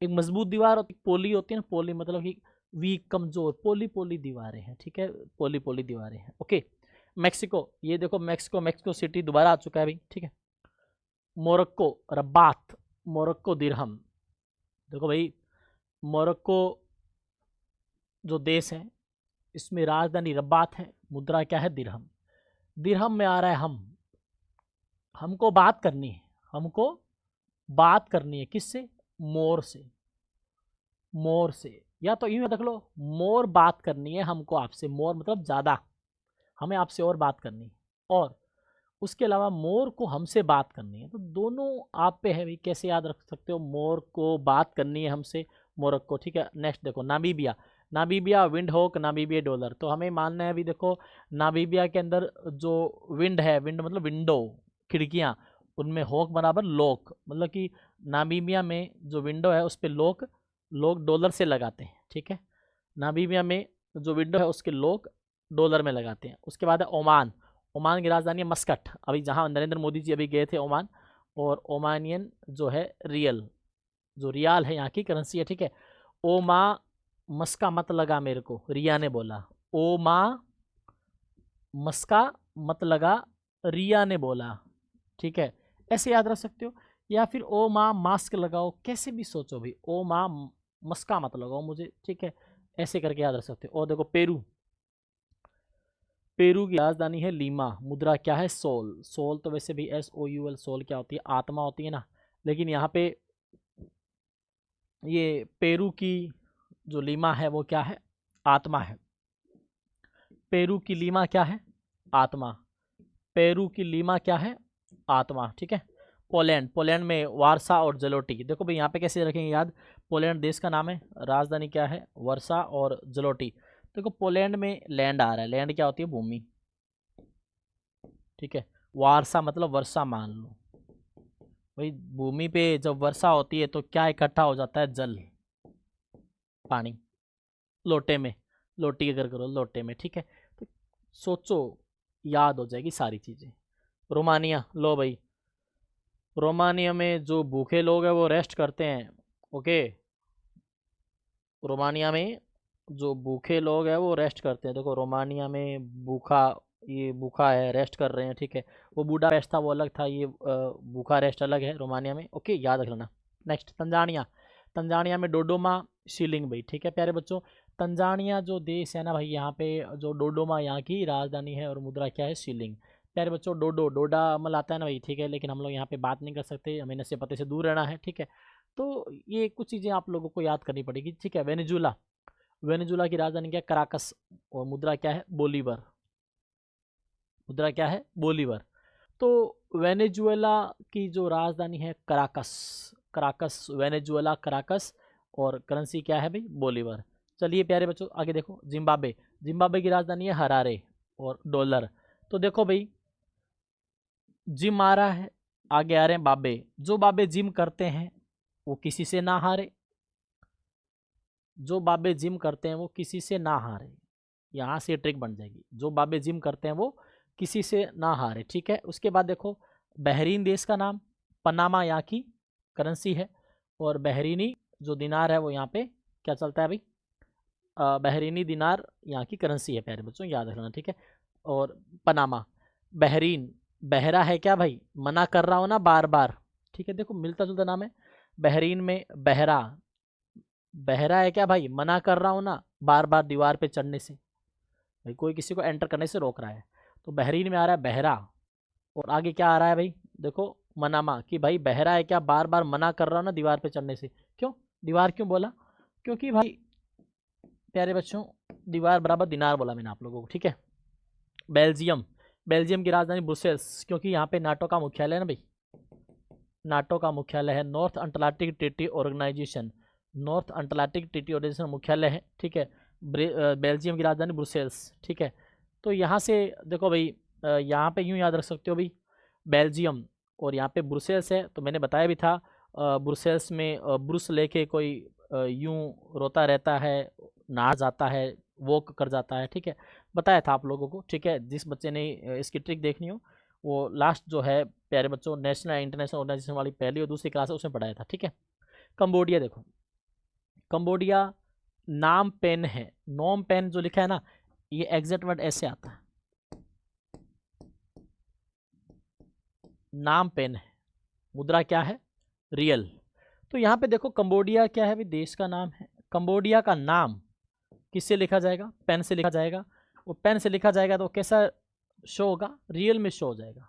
एक मजबूत दीवार होती, पोली होती है ना, पोली मतलब कि वीक, कमजोर, पोली पोली दीवारें हैं, ठीक है, पोली पोली दीवारें हैं, ओके। मैक्सिको, ये देखो मैक्सिको, मैक्सिको सिटी दोबारा आ चुका है भाई, ठीक है। मोरक्को, रबात, मोरक्को दिरहम। देखो भाई मोरक्को जो देश है इसमें राजधानी रबात है, मुद्रा क्या है, दिरहम। दिरहम में आ रहा है हम, हमको बात करनी है, हमको बात करनी है किससे, मोर से, मोर से। या तो यूं रख लो, मोर बात करनी है हमको आपसे, मोर मतलब ज़्यादा, हमें आपसे और बात करनी है, और उसके अलावा मोर को हमसे बात करनी है। तो दोनों आप पे है भाई, कैसे याद रख सकते हो, मोर को बात करनी है हमसे, मोरक्को, ठीक है। नेक्स्ट देखो नामीबिया, नामीबिया विंड होक, नामीबिया डॉलर। तो हमें मानना है अभी देखो, नामीबिया के अंदर जो विंड है, विंड मतलब विंडो, खिड़कियाँ, उनमें होक बराबर लोक, मतलब कि नामीबिया में जो विंडो है उस पर लोक, लोग डॉलर से लगाते हैं, ठीक है। नामीबिया में जो विंडो है उसके लोग डॉलर में लगाते हैं। उसके बाद है ओमान, ओमान की राजधानी है मस्कट, अभी जहाँ नरेंद्र मोदी जी अभी गए थे ओमान। और ओमानियन जो है रियल, जो रियाल है यहाँ की करेंसी है, ठीक है। ओ माँ मस्का मत लगा मेरे को, रिया ने बोला, ओ माँ मस्का मत लगा, रिया ने बोला, ठीक है। ऐसे याद रख सकते हो। या फिर ओ माँ मास्क लगाओ, कैसे भी सोचो भाई, ओ माँ मस्का मत लगाओ मुझे, ठीक है। ऐसे करके याद रख सकते हो। और देखो पेरू, पेरू की राजधानी है लीमा, मुद्रा क्या है, सोल। सोल तो वैसे भी SOUL, सोल क्या होती है, आत्मा होती है ना, लेकिन यहाँ पे ये पेरू की जो लीमा है वो क्या है, आत्मा है। पेरू की लीमा क्या है, आत्मा। पेरू की लीमा क्या है, आत्मा, ठीक है। पोलैंड, पोलैंड में वारसा और जलोटी। देखो भाई यहाँ पे कैसे रखेंगे याद, पोलैंड देश का नाम है, राजधानी क्या है, वर्षा और जलोटी। देखो पोलैंड में लैंड आ रहा है, लैंड क्या होती है, भूमि, ठीक है। वारसा मतलब वर्षा मान लो भाई, भूमि पे जब वर्षा होती है तो क्या इकट्ठा हो जाता है, जल, पानी, लोटे में, लोटी अगर करो लोटे में, ठीक है। तो सोचो, याद हो जाएगी सारी चीज़ें। रोमानिया, लो भाई, रोमानिया में जो भूखे लोग हैं वो रेस्ट करते हैं, ओके। रोमानिया में जो भूखे लोग हैं वो रेस्ट करते हैं। देखो रोमानिया में भूखा, ये भूखा है, रेस्ट कर रहे हैं, ठीक है। वो बूढ़ा रेस्ट था वो अलग था, ये भूखा रेस्ट अलग है रोमानिया में, ओके, याद रख लेना। नेक्स्ट तंजानिया, तंजानिया में डोडोमा शिलिंग भाई, ठीक है प्यारे बच्चों। तंजानिया जो देश है ना भाई, यहाँ पे जो डोडोमा यहाँ की राजधानी है और मुद्रा क्या है, शिलिंग। प्यारे बच्चों डोडो, डोडा अमल आता है ना भाई, ठीक है, लेकिन हम लोग यहाँ पे बात नहीं कर सकते, हमें नशे पते से दूर रहना है, ठीक है। तो ये कुछ चीज़ें आप लोगों को याद करनी पड़ेगी, ठीक है। वेनेजुला, वेनेजुला की राजधानी क्या है, कराकस, और मुद्रा क्या है, बोलीवर, मुद्रा क्या है, बोलीवर। तो वेनेजुएला की जो राजधानी है कराकस, कराकस, वेनेजुएला कराकस, और करेंसी क्या है भाई, बोलीवर। चलिए प्यारे बच्चों आगे देखो, जिम्बाब्वे, जिम्बाब्वे की राजधानी है हरारे और डॉलर। तो देखो भाई जिम आ रहा है, आगे आ रहे हैं बाबे, जो बाबे जिम करते हैं वो किसी से ना हारे, जो बाबे जिम करते हैं वो किसी से ना हारे। यहाँ से ट्रिक बन जाएगी, जो बाबे जिम करते हैं वो किसी से ना हारे, ठीक है। उसके बाद देखो बहरीन देश का नाम, पनामा यहाँ की करेंसी है, और बहरीनी जो दिनार है वो यहाँ पे क्या चलता है भाई, बहरीनी दिनार यहाँ की करेंसी है प्यारे बच्चों, याद रखना, ठीक है। और पनामा, बहरीन, बहरा है क्या भाई, मना कर रहा हो ना बार बार, ठीक है। देखो मिलता जुलता नाम है, बहरीन में बहरा, बहरा है क्या भाई, मना कर रहा हूँ ना बार बार दीवार पे चढ़ने से, भाई कोई किसी को एंटर करने से रोक रहा है। तो बहरीन में आ रहा है बहरा, और आगे क्या आ रहा है भाई, देखो मनामा, कि भाई बहरा है क्या, बार बार मना कर रहा हूँ ना दीवार पे चढ़ने से। क्यों दीवार क्यों बोला, क्योंकि भाई प्यारे बच्चों दीवार बराबर दिनार बोला मैंने आप लोगों को, ठीक है। बेल्जियम, बेल्जियम की राजधानी ब्रुसेल्स, क्योंकि यहाँ पे नाटो का मुख्यालय है ना भाई, नाटो का मुख्यालय है, North Atlantic Treaty Organisation, North Atlantic Treaty Organisation मुख्यालय है, ठीक है। बेल्जियम की राजधानी ब्रुसेल्स, ठीक है। तो यहाँ से देखो भाई, यहाँ पे यूँ याद रख सकते हो भाई, बेल्जियम और यहाँ पे ब्रुसेल्स है, तो मैंने बताया भी था ब्रुसेल्स में ब्रुस लेके कोई यूँ रोता रहता है, नहा जाता है, वॉक कर जाता है, ठीक है, बताया था आप लोगों को, ठीक है। जिस बच्चे ने इसकी ट्रिक देखनी हो वो लास्ट जो है प्यारे बच्चों नेशनल इंटरनेशनल ऑर्गेनाइजेशन वाली पहली और दूसरी क्लास है उसमें पढ़ाया था, ठीक है। कंबोडिया, देखो कंबोडिया नाम पेन है, नोम पेन जो लिखा है ना, ये एग्जैक्ट वर्ड ऐसे आता है, नाम पेन है, मुद्रा क्या है, रियल। तो यहाँ पे देखो कंबोडिया क्या है भाई, देश का नाम है, कंबोडिया का नाम किससे लिखा जाएगा, पेन से लिखा जाएगा, वो पेन से लिखा जाएगा तो कैसा शो होगा, रियल में शो हो जाएगा।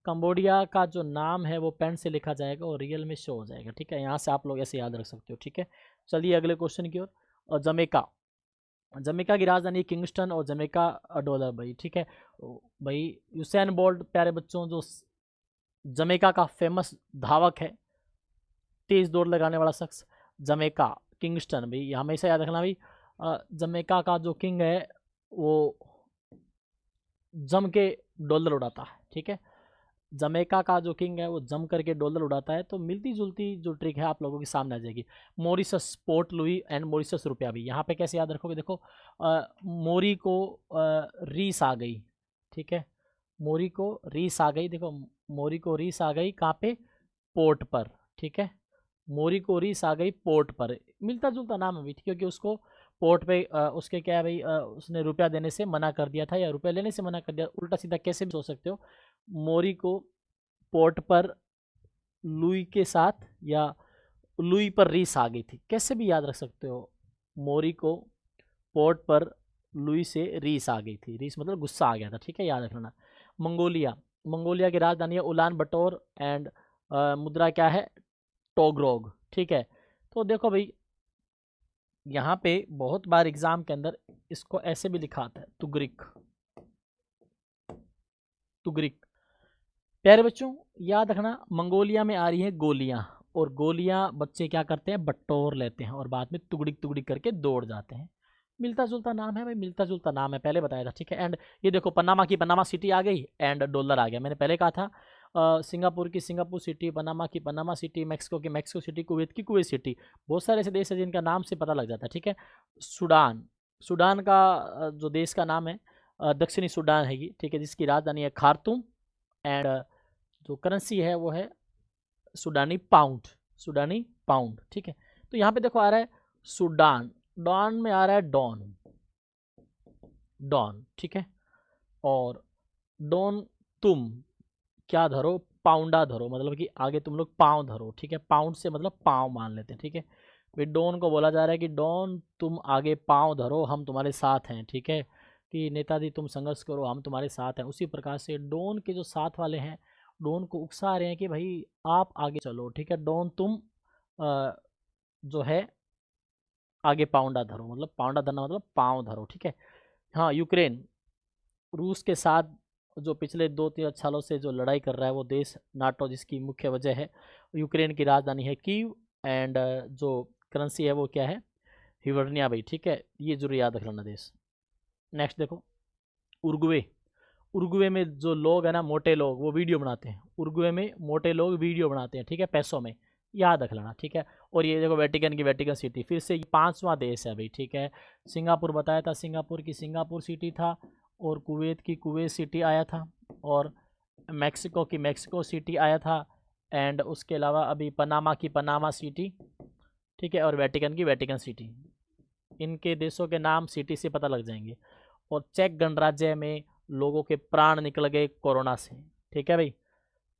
कंबोडिया का जो नाम है वो पेन से लिखा जाएगा और रियल में शो हो जाएगा, ठीक है। यहाँ से आप लोग ऐसे याद रख सकते हो, ठीक है। चलिए अगले क्वेश्चन की ओर। और जमैका, जमैका की राजधानी किंगस्टन और जमैका डॉलर भाई, ठीक है। भाई यूसैन बोल्ट प्यारे बच्चों जो जमैका का फेमस धावक है, तेज दौड़ लगाने वाला शख्स, जमैका किंगस्टन भाई हमेशा याद रखना भाई, जमैका का जो किंग है वो जम के डॉलर उड़ाता है, ठीक है। जमैका का जो किंग है वो जम करके डॉलर उड़ाता है। तो मिलती जुलती जो ट्रिक है आप लोगों के सामने आ जाएगी। Mauritius, port Louis and Mauritius रुपया भी, यहाँ पे कैसे याद रखोगे, देखो मोरी को रीस आ गई, ठीक है, मोरी को रीस आ गई, देखो मोरी को रीस आ गई कहाँ पे, पोर्ट पर, ठीक है। मोरी को रीस आ गई पोर्ट पर, मिलता जुलता नाम है भाई, क्योंकि उसको पोर्ट पे उसके क्या है भाई, उसने रुपया देने से मना कर दिया था या रुपया लेने से मना कर दिया, उल्टा सीधा कैसे भी सोच सकते हो। मोरी को पोर्ट पर लुई के साथ या लुई पर रीस आ गई थी, कैसे भी याद रख सकते हो। मोरी को पोर्ट पर लुई से रीस आ गई थी, रीस मतलब गुस्सा आ गया था, ठीक है, याद रखना। मंगोलिया, मंगोलिया की राजधानी है उलान बटोर एंड मुद्रा क्या है, टोग्रोग, ठीक है। तो देखो भाई यहाँ पे बहुत बार एग्जाम के अंदर इसको ऐसे भी लिखा आता है, तुगरिक, तुगरिक। प्यारे बच्चों याद रखना मंगोलिया में आ रही है गोलियां, और गोलियां बच्चे क्या करते हैं, बटोर लेते हैं और बाद में तुगड़िक तुगड़िक करके दौड़ जाते हैं। मिलता जुलता नाम है भाई, मिलता जुलता नाम है, पहले बताया था, ठीक है। एंड ये देखो पनामा की पनामा सिटी आ गई एंड डॉलर आ गया, मैंने पहले कहा था। सिंगापुर की सिंगापुर सिटी, पनामा की पनामा सिटी, मैक्सिको की मैक्सिको सिटी, कुवैत की कुवैत सिटी, बहुत सारे ऐसे देश हैं जिनका नाम से पता लग जाता है, ठीक है। सूडान, सूडान का जो देश का नाम है दक्षिणी सूडान है ये, ठीक है, जिसकी राजधानी है खार्तूम एंड जो करेंसी है वो है सूडानी पाउंड, सूडानी पाउंड, ठीक है। तो यहाँ पे देखो आ रहा है सूडान, डॉन में आ रहा है डॉन, डॉन, ठीक है। और डॉन तुम क्या धरो, पाउंडा धरो, मतलब कि आगे तुम लोग पाँव धरो, ठीक है, पाउंड से मतलब पाँव मान लेते हैं, ठीक है। भाई डॉन को बोला जा रहा है कि डॉन तुम आगे पाँव धरो, हम तुम्हारे साथ हैं, ठीक है, कि नेताजी तुम संघर्ष करो, हम तुम्हारे साथ हैं। उसी प्रकार से डॉन के जो साथ वाले हैं डॉन को उकसा रहे हैं कि भाई आप आगे चलो, ठीक है, डॉन तुम जो है आगे पाउंडा धरो, मतलब पाउंडा धरना मतलब पाँव धरो, ठीक है। हाँ यूक्रेन, रूस के साथ जो पिछले 2-3 सालों से जो लड़ाई कर रहा है वो देश नाटो, जिसकी मुख्य वजह है यूक्रेन की राजधानी है कीव एंड जो करेंसी है वो क्या है, हिवर्निया भाई, ठीक है, ये जरूर याद रखना देश। नेक्स्ट देखो उरुग्वे, उरुग्वे में जो लोग हैं ना मोटे लोग वो वीडियो बनाते हैं, उरुग्वे में मोटे लोग वीडियो बनाते हैं, ठीक है, पैसों में, याद रख लेना, ठीक है। और ये देखो वेटिकन की वेटिकन सिटी, फिर से 5वां देश है भाई, ठीक है। सिंगापुर बताया था, सिंगापुर की सिंगापुर सिटी था, और कुवैत की कुवैत सिटी आया था, और मैक्सिको की मैक्सिको सिटी आया था, एंड उसके अलावा अभी पनामा की पनामा सिटी, ठीक है, और वेटिकन की वेटिकन सिटी। इनके देशों के नाम सिटी से पता लग जाएंगे। और चेक गणराज्य में लोगों के प्राण निकल गए कोरोना से। ठीक है भाई,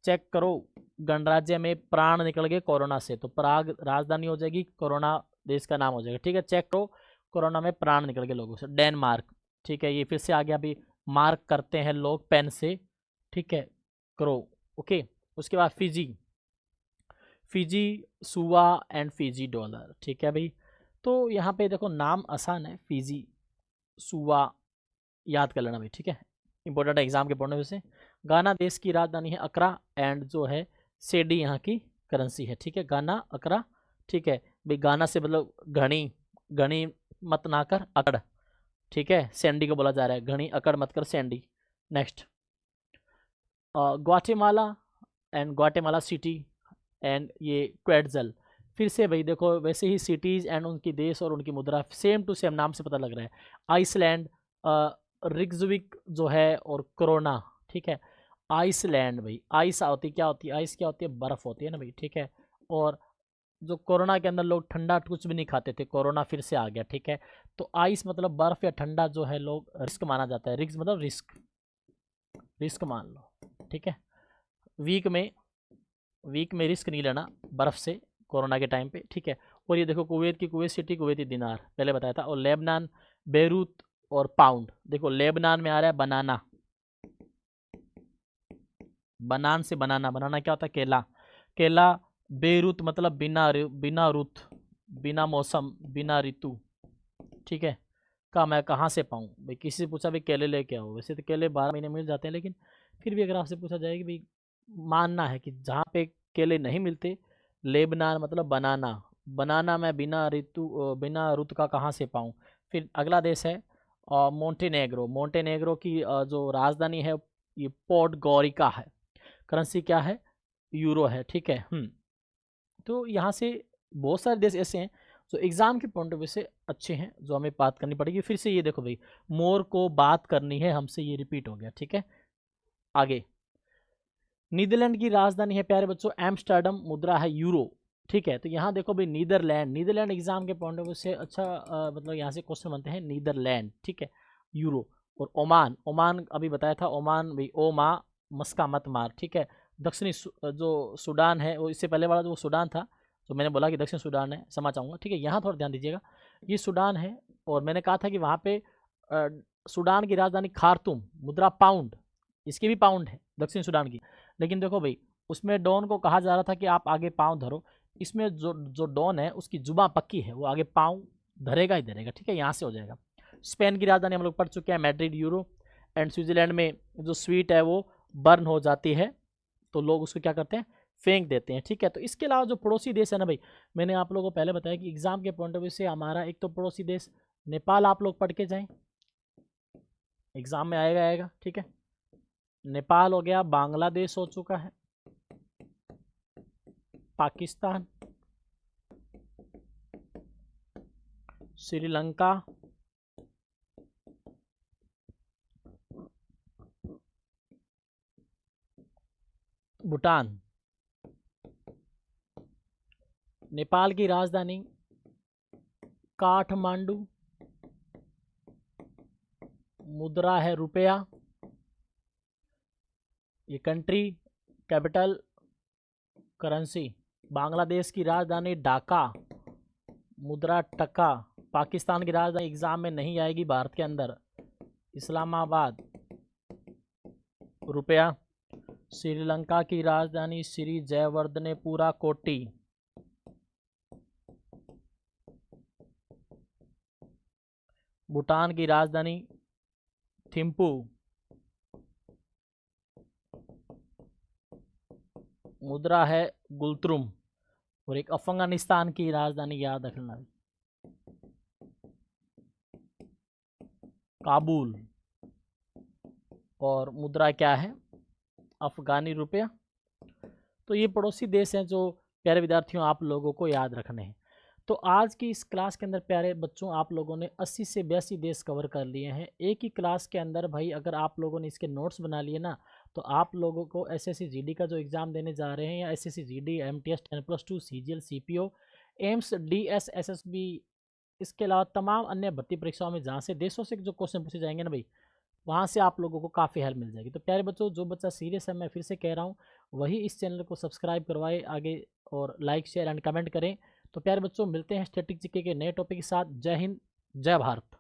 चेक करो, गणराज्य में प्राण निकल गए कोरोना से, तो प्राग राजधानी हो जाएगी, कोरोना देश का नाम हो जाएगा। ठीक है, चेक करो, कोरोना में प्राण निकल गए लोगों से। डेनमार्क, ठीक है, ये फिर से आ गया अभी, मार्क करते हैं लोग पेन से। ठीक है, करो, ओके। उसके बाद Fiji, Fiji Sua and Fiji dollar. ठीक है भाई, तो यहाँ पे देखो नाम आसान है, फिजी सुआ, याद कर लेना भाई। ठीक है, इंपॉर्टेंट एग्जाम के पढ़ने से। गाना देश की राजधानी है अकरा, एंड जो है सेडी यहाँ की करेंसी है। ठीक है, गाना अकरा। ठीक है भाई, गाना से मतलब घनी, घनी मत ना कर अकड़। ठीक है, सैंडी को बोला जा रहा है, घनी अकड़ मत कर Sandy. Next, Guatemala and Guatemala city and ये क्वेट्जल। फिर से भाई देखो, वैसे ही सिटीज़ एंड उनकी देश और उनकी मुद्रा सेम टू सेम नाम से पता लग रहा है। आइसलैंड, रिक्सविक जो है, और कोरोना। ठीक है, आइसलैंड भाई, आइस होती क्या होती है, आइस क्या होती है, बर्फ़ होती है ना भाई। ठीक है, और जो कोरोना के अंदर लोग ठंडा कुछ भी नहीं खाते थे, कोरोना फिर से आ गया। ठीक है, तो आइस मतलब बर्फ़ या ठंडा जो है लोग रिस्क माना जाता है, रिस्क मतलब रिस्क, रिस्क मान लो। ठीक है, वीक में, वीक में रिस्क नहीं लेना बर्फ़ से कोरोना के टाइम पे। ठीक है, और ये देखो कुवैत की कुवैत सिटी, कुवैती दिनार पहले बताया था। और लेबनान, बेरूत और पाउंड। देखो लेबनान में आ रहा है बनाना, बनान से बनाना, बनाना क्या होता है, केला, केला। बेरूत मतलब बिना, बिना रुत, बिना मौसम, बिना ऋतु। ठीक है, का मैं कहाँ से पाऊँ भाई, किसी से पूछा भाई केले लेके आओ, वैसे तो केले 12 महीने मिल जाते हैं, लेकिन फिर भी अगर आपसे पूछा जाए कि भाई मानना है कि जहाँ पे केले नहीं मिलते, लेबनान मतलब बनाना, बनाना मैं बिना ऋतु, बिना रुत का कहाँ से पाऊँ। फिर अगला देश है मोंटेनेग्रो, मोंटेनेग्रो की जो राजधानी है ये पोर्ट गौरिका है, करेंसी क्या है, यूरो है। ठीक है, तो यहाँ से बहुत सारे देश ऐसे हैं जो एग्जाम के पॉइंट ऑफ व्यू से अच्छे हैं, जो हमें बात करनी पड़ेगी। फिर से ये देखो भाई, मोर को बात करनी है हमसे, ये रिपीट हो गया। ठीक है, आगे, नीदरलैंड की राजधानी है प्यारे बच्चों एम्स्टर्डम, मुद्रा है यूरो। ठीक है, तो यहाँ देखो भाई नीदरलैंड, नीदरलैंड एग्जाम के पॉइंट ऑफ व्यू से अच्छा, मतलब यहाँ से क्वेश्चन बनते हैं नीदरलैंड। ठीक है, यूरो। और ओमान, ओमान अभी बताया था, ओमान भाई ओ माँ मस्का मत मार। ठीक है, दक्षिणी जो सूडान है, वो इससे पहले वाला जो सूडान था, तो मैंने बोला कि दक्षिण सूडान है, क्षमा चाहूँगा। ठीक है, यहाँ थोड़ा ध्यान दीजिएगा, ये सूडान है, और मैंने कहा था कि वहाँ पे सूडान की राजधानी खार्तूम, मुद्रा पाउंड, इसकी भी पाउंड है दक्षिण सूडान की। लेकिन देखो भाई, उसमें डॉन को कहा जा रहा था कि आप आगे पाँव धरो, इसमें जो जो डॉन है उसकी जुबां पक्की है, वो आगे पाँव धरेगा ही धरेगा। ठीक है, यहाँ से हो जाएगा। स्पेन की राजधानी हम लोग पढ़ चुके हैं मैड्रिड, यूरो। एंड स्विट्जरलैंड में जो स्वीट है वो बर्न हो जाती है, तो लोग उसको क्या करते हैं, फेंक देते हैं। ठीक है, तो इसके अलावा जो पड़ोसी देश है ना भाई, मैंने आप लोगों को पहले बताया कि एग्जाम के पॉइंट ऑफ व्यू से हमारा एक तो पड़ोसी देश नेपाल, आप लोग पढ़ के जाएं, एग्जाम में आएगा आएगा। ठीक है, नेपाल हो गया, बांग्लादेश हो चुका है, पाकिस्तान, श्रीलंका, भूटान। नेपाल की राजधानी काठमांडू, मुद्रा है रुपया, ये कंट्री, कैपिटल, करेंसी। बांग्लादेश की राजधानी ढाका, मुद्रा टका। पाकिस्तान की राजधानी एग्जाम में नहीं आएगी भारत के अंदर, इस्लामाबाद, रुपया। श्रीलंका की राजधानी श्री जयवर्धनेपुरा कोटी, भूटान की राजधानी थिम्पू, मुद्रा है गुलत्रुम। और एक अफगानिस्तान की राजधानी याद रखना, काबुल, और मुद्रा क्या है, अफगानी रुपया। तो ये पड़ोसी देश हैं जो प्यारे विद्यार्थियों आप लोगों को याद रखने हैं। तो आज की इस क्लास के अंदर प्यारे बच्चों आप लोगों ने 80 से 82 देश कवर कर लिए हैं एक ही क्लास के अंदर। भाई अगर आप लोगों ने इसके नोट्स बना लिए ना, तो आप लोगों को एसएससी जीडी का जो एग्ज़ाम देने जा रहे हैं, या SSC GD, MTS 10+2, CGL, CPO, AIIMS, DS, SSB, इसके अलावा तमाम अन्य भर्ती परीक्षाओं में जहाँ से देशों से जो क्वेश्चन पूछे जाएंगे ना भाई, वहाँ से आप लोगों को काफ़ी हेल्प मिल जाएगी। तो प्यारे बच्चों, जो बच्चा सीरियस है, मैं फिर से कह रहा हूँ, वही इस चैनल को सब्सक्राइब करवाए आगे, और लाइक शेयर एंड कमेंट करें। तो प्यारे बच्चों, मिलते हैं स्टैटिक जीके के नए टॉपिक के साथ। जय हिंद, जय भारत।